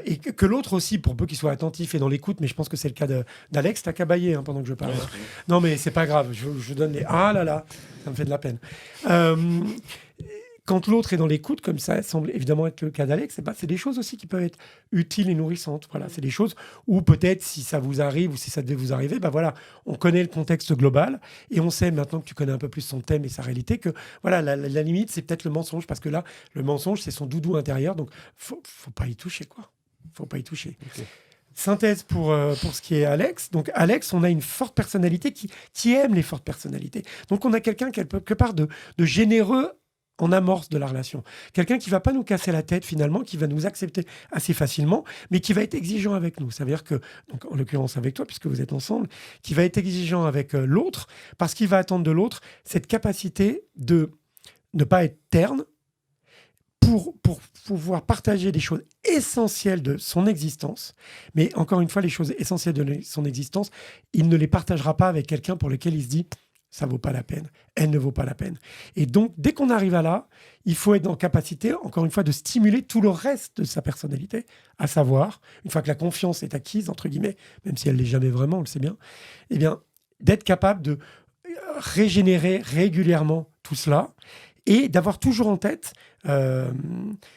Et que l'autre aussi, pour peu qu'il soit attentif et dans l'écoute, mais je pense que c'est le cas d'Alex, t'as cabaillé pendant que je parle. Non, mais c'est pas grave, je donne les ah là là, ça me fait de la peine. Quand l'autre est dans l'écoute, comme ça semble évidemment être le cas d'Alex, c'est des choses aussi qui peuvent être utiles et nourrissantes. Voilà, c'est des choses où peut-être si ça vous arrive ou si ça devait vous arriver, bah voilà, on connaît le contexte global et on sait maintenant que tu connais un peu plus son thème et sa réalité que voilà, la limite c'est peut-être le mensonge parce que là, le mensonge c'est son doudou intérieur, donc faut pas y toucher quoi. Faut pas y toucher. Okay. Synthèse pour ce qui est Alex. Donc Alex, on a une forte personnalité qui aime les fortes personnalités. Donc on a quelqu'un quelque part de généreux en amorce de la relation. Quelqu'un qui va pas nous casser la tête finalement, qui va nous accepter assez facilement, mais qui va être exigeant avec nous. Ça veut dire que, donc, en l'occurrence avec toi, puisque vous êtes ensemble, qui va être exigeant avec l'autre, parce qu'il va attendre de l'autre cette capacité de ne pas être terne, pour pouvoir partager des choses essentielles de son existence. Mais encore une fois, les choses essentielles de son existence, il ne les partagera pas avec quelqu'un pour lequel il se dit « ça vaut pas la peine, elle ne vaut pas la peine ». Et donc, dès qu'on arrive à là, il faut être en capacité, encore une fois, de stimuler tout le reste de sa personnalité, à savoir, une fois que la confiance est acquise, entre guillemets, même si elle ne l'est jamais vraiment, on le sait bien, eh bien, d'être capable de régénérer régulièrement tout cela et d'avoir toujours en tête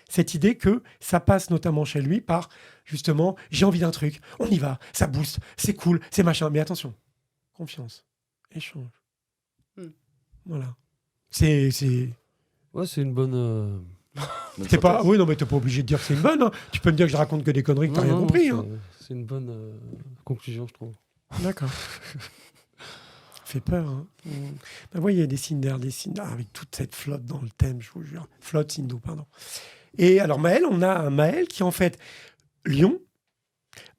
cette idée que ça passe notamment chez lui par, justement, j'ai envie d'un truc, on y va, ça booste, c'est cool, c'est machin. Mais attention, confiance, échange. Voilà. Ouais, c'est une bonne... T'es pas... Oui, non, mais t'es pas obligé de dire que c'est une bonne. Hein. Tu peux me dire que je raconte que des conneries que t'as rien compris. Hein. C'est une bonne conclusion, je trouve. D'accord. Fait peur. Hein. Ben, voyez, il y a des signes d'air, avec toute cette flotte dans le thème, je vous jure. Flotte, signe d'eau, pardon. Et alors, Maël, on a un Maël qui, en fait, Lion,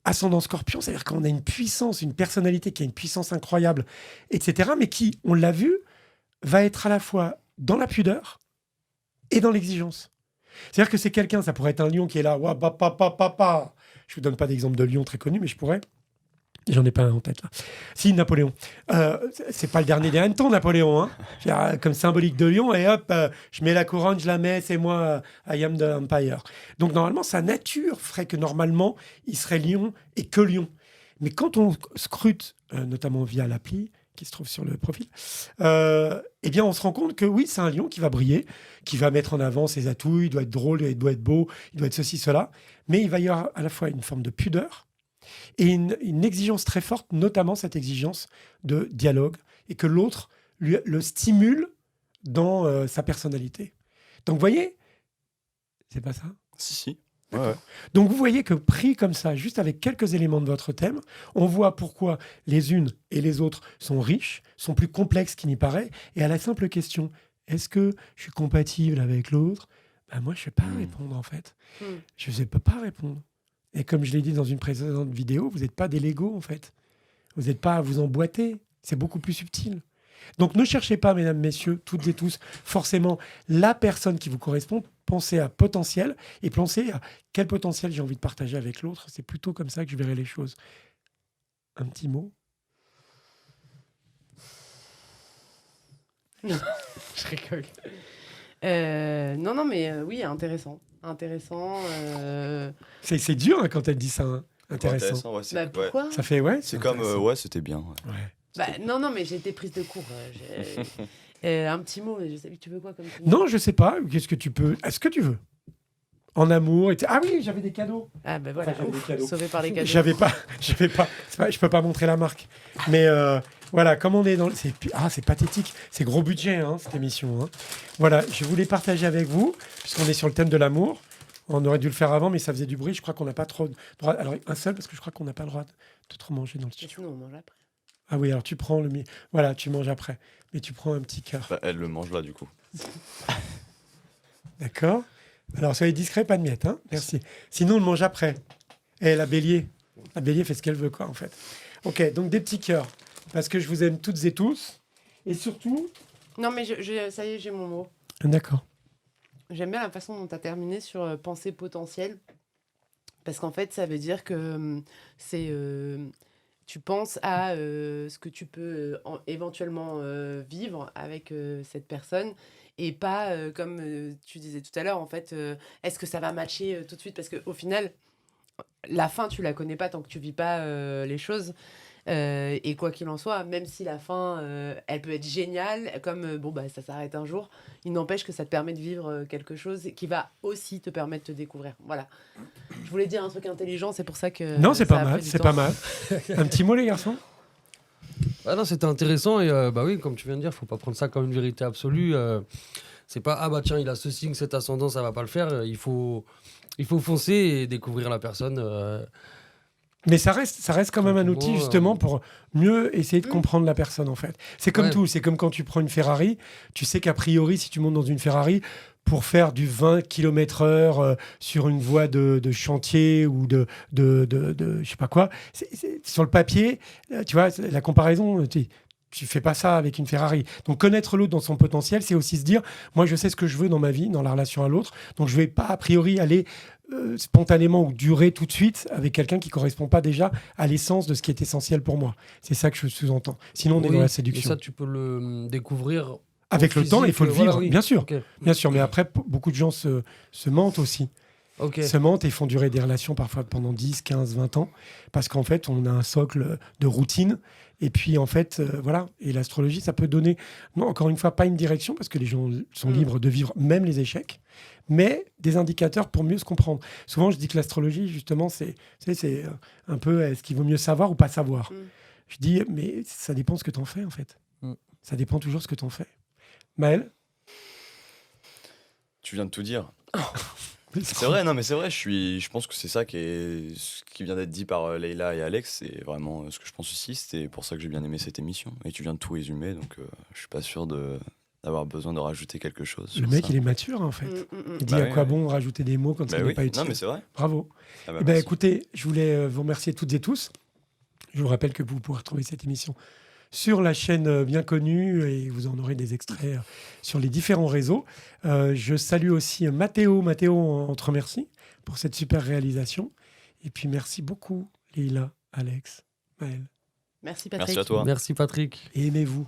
ascendant Scorpion, c'est-à-dire qu'on a une puissance, une personnalité qui a une puissance incroyable, etc., mais qui, on l'a vu, va être à la fois dans la pudeur et dans l'exigence. C'est-à-dire que c'est quelqu'un, ça pourrait être un lion qui est là, ouah, papa. Je vous donne pas d'exemple de lion très connu, mais je pourrais. J'en ai pas un en tête là. Si, Napoléon. C'est pas le dernier des hannetons, Napoléon. Hein. Comme symbolique de lion, et hop, je mets la couronne, je la mets, c'est moi, I am the empire. Donc normalement, sa nature ferait que normalement, il serait lion et que lion. Mais quand on scrute, notamment via l'appli qui se trouve sur le profil, eh bien, on se rend compte que oui, c'est un lion qui va briller, qui va mettre en avant ses atouts, il doit être drôle, il doit être beau, il doit être ceci, cela. Mais il va y avoir à la fois une forme de pudeur, et une exigence très forte, notamment cette exigence de dialogue, et que l'autre le stimule dans sa personnalité. Donc, vous voyez, c'est pas ça ? Si. Ouais. Donc, vous voyez que pris comme ça, juste avec quelques éléments de votre thème, on voit pourquoi les unes et les autres sont riches, sont plus complexes qu'il n'y paraît, et à la simple question, est-ce que je suis compatible avec l'autre ? Ben, moi, je ne sais pas répondre, en fait. Je ne peux pas répondre. Et comme je l'ai dit dans une précédente vidéo, vous n'êtes pas des Legos, en fait. Vous n'êtes pas à vous emboîter. C'est beaucoup plus subtil. Donc, ne cherchez pas, mesdames, messieurs, toutes et tous, forcément, la personne qui vous correspond. Pensez à potentiel et pensez à quel potentiel j'ai envie de partager avec l'autre. C'est plutôt comme ça que je verrai les choses. Un petit mot ? Non, je rigole. Non, mais oui, intéressant. C'est dur hein, quand elle dit ça. Hein. Intéressant. Ouais, pourquoi Ça fait C'est comme c'était bien. Ouais. Bah, non, mais j'ai été prise de court. Un petit mot. Tu veux quoi comme mot ? Non, je sais pas. Qu'est-ce que tu peux ? Est-ce que tu veux ? En amour. Ah oui, j'avais des cadeaux. Ah ben voilà. Sauvé par les cadeaux. J'avais pas. Je peux pas montrer la marque. Mais voilà, comme on est dans. C'est pathétique. C'est gros budget hein, cette émission. Hein. Voilà, je voulais partager avec vous puisqu'on est sur le thème de l'amour. On aurait dû le faire avant, mais ça faisait du bruit. Je crois qu'on n'a pas trop de droit. Alors un seul parce que je crois qu'on n'a pas le droit de trop manger dans le studio. Sinon on mange après. Ah oui, alors tu prends le... Voilà, tu manges après. Mais tu prends un petit cœur. Bah, elle le mange là, du coup. D'accord. Alors, soyez discret, pas de miettes. Hein. Merci. Sinon, on le mange après. Et la bélier fait ce qu'elle veut, quoi, en fait. OK, donc des petits cœurs. Parce que je vous aime toutes et tous. Et surtout... Non, mais ça y est, j'ai mon mot. D'accord. J'aime bien la façon dont tu as terminé sur pensée potentielle. Parce qu'en fait, ça veut dire que c'est... tu penses à ce que tu peux éventuellement vivre avec cette personne et pas comme tu disais tout à l'heure, en fait, est-ce que ça va matcher tout de suite ? Parce qu'au final, la fin, tu la connais pas tant que tu vis pas les choses. Et quoi qu'il en soit, même si la fin, elle peut être géniale, comme ça s'arrête un jour, il n'empêche que ça te permet de vivre quelque chose qui va aussi te permettre de te découvrir. Voilà. Je voulais dire un truc intelligent, c'est pour ça que... Non, c'est pas mal, c'est pas mal. Un petit mot, les garçons ? Ah non, c'était intéressant et oui, comme tu viens de dire, faut pas prendre ça comme une vérité absolue. C'est pas tiens, il a ce signe, cet ascendant, ça va pas le faire. Il faut foncer et découvrir la personne Mais ça reste quand même un outil justement pour mieux essayer de comprendre la personne en fait. C'est comme tout, c'est comme quand tu prends une Ferrari, tu sais qu'a priori si tu montes dans une Ferrari, pour faire du 20 km/h sur une voie de chantier ou de je sais pas quoi, sur le papier, tu vois, la comparaison, tu fais pas ça avec une Ferrari. Donc connaître l'autre dans son potentiel, c'est aussi se dire, moi je sais ce que je veux dans ma vie, dans la relation à l'autre, donc je vais pas a priori aller spontanément ou durer tout de suite avec quelqu'un qui correspond pas déjà à l'essence de ce qui est essentiel pour moi. C'est ça que je sous-entends. Sinon, on est dans la séduction. Et ça, tu peux le découvrir avec le temps. Il faut le vivre, bien sûr. Okay. Bien sûr, mais après, beaucoup de gens se mentent aussi. Se mentent et font durer des relations parfois pendant 10, 15, 20 ans parce qu'en fait, on a un socle de routine. Et puis, en fait, voilà. Et l'astrologie, ça peut donner, non, encore une fois, pas une direction parce que les gens sont libres de vivre même les échecs, mais des indicateurs pour mieux se comprendre. Souvent, je dis que l'astrologie, justement, c'est un peu est-ce qu'il vaut mieux savoir ou pas savoir. Je dis, mais ça dépend de ce que tu en fais, en fait. Ça dépend toujours de ce que tu en fais. Maël ? Tu viens de tout dire. C'est vrai, non, mais c'est vrai, je pense que c'est ça qui vient d'être dit par Leïla et Alex, c'est vraiment ce que je pense aussi, c'était pour ça que j'ai bien aimé cette émission. Et tu viens de tout résumer, donc je suis pas sûr d'avoir besoin de rajouter quelque chose. Le mec, il est mature, en fait. Il dit à quoi bon rajouter des mots quand ça n'est pas utile. Non, mais c'est vrai. Bravo. Écoutez, je voulais vous remercier toutes et tous. Je vous rappelle que vous pourrez retrouver cette émission sur la chaîne bien connue et vous en aurez des extraits sur les différents réseaux. Je salue aussi Mathéo. Mathéo, on te remercie pour cette super réalisation. Et puis merci beaucoup, Leïla, Alex, Maël. Merci Patrick. Merci à toi. Merci Patrick. Et aimez-vous.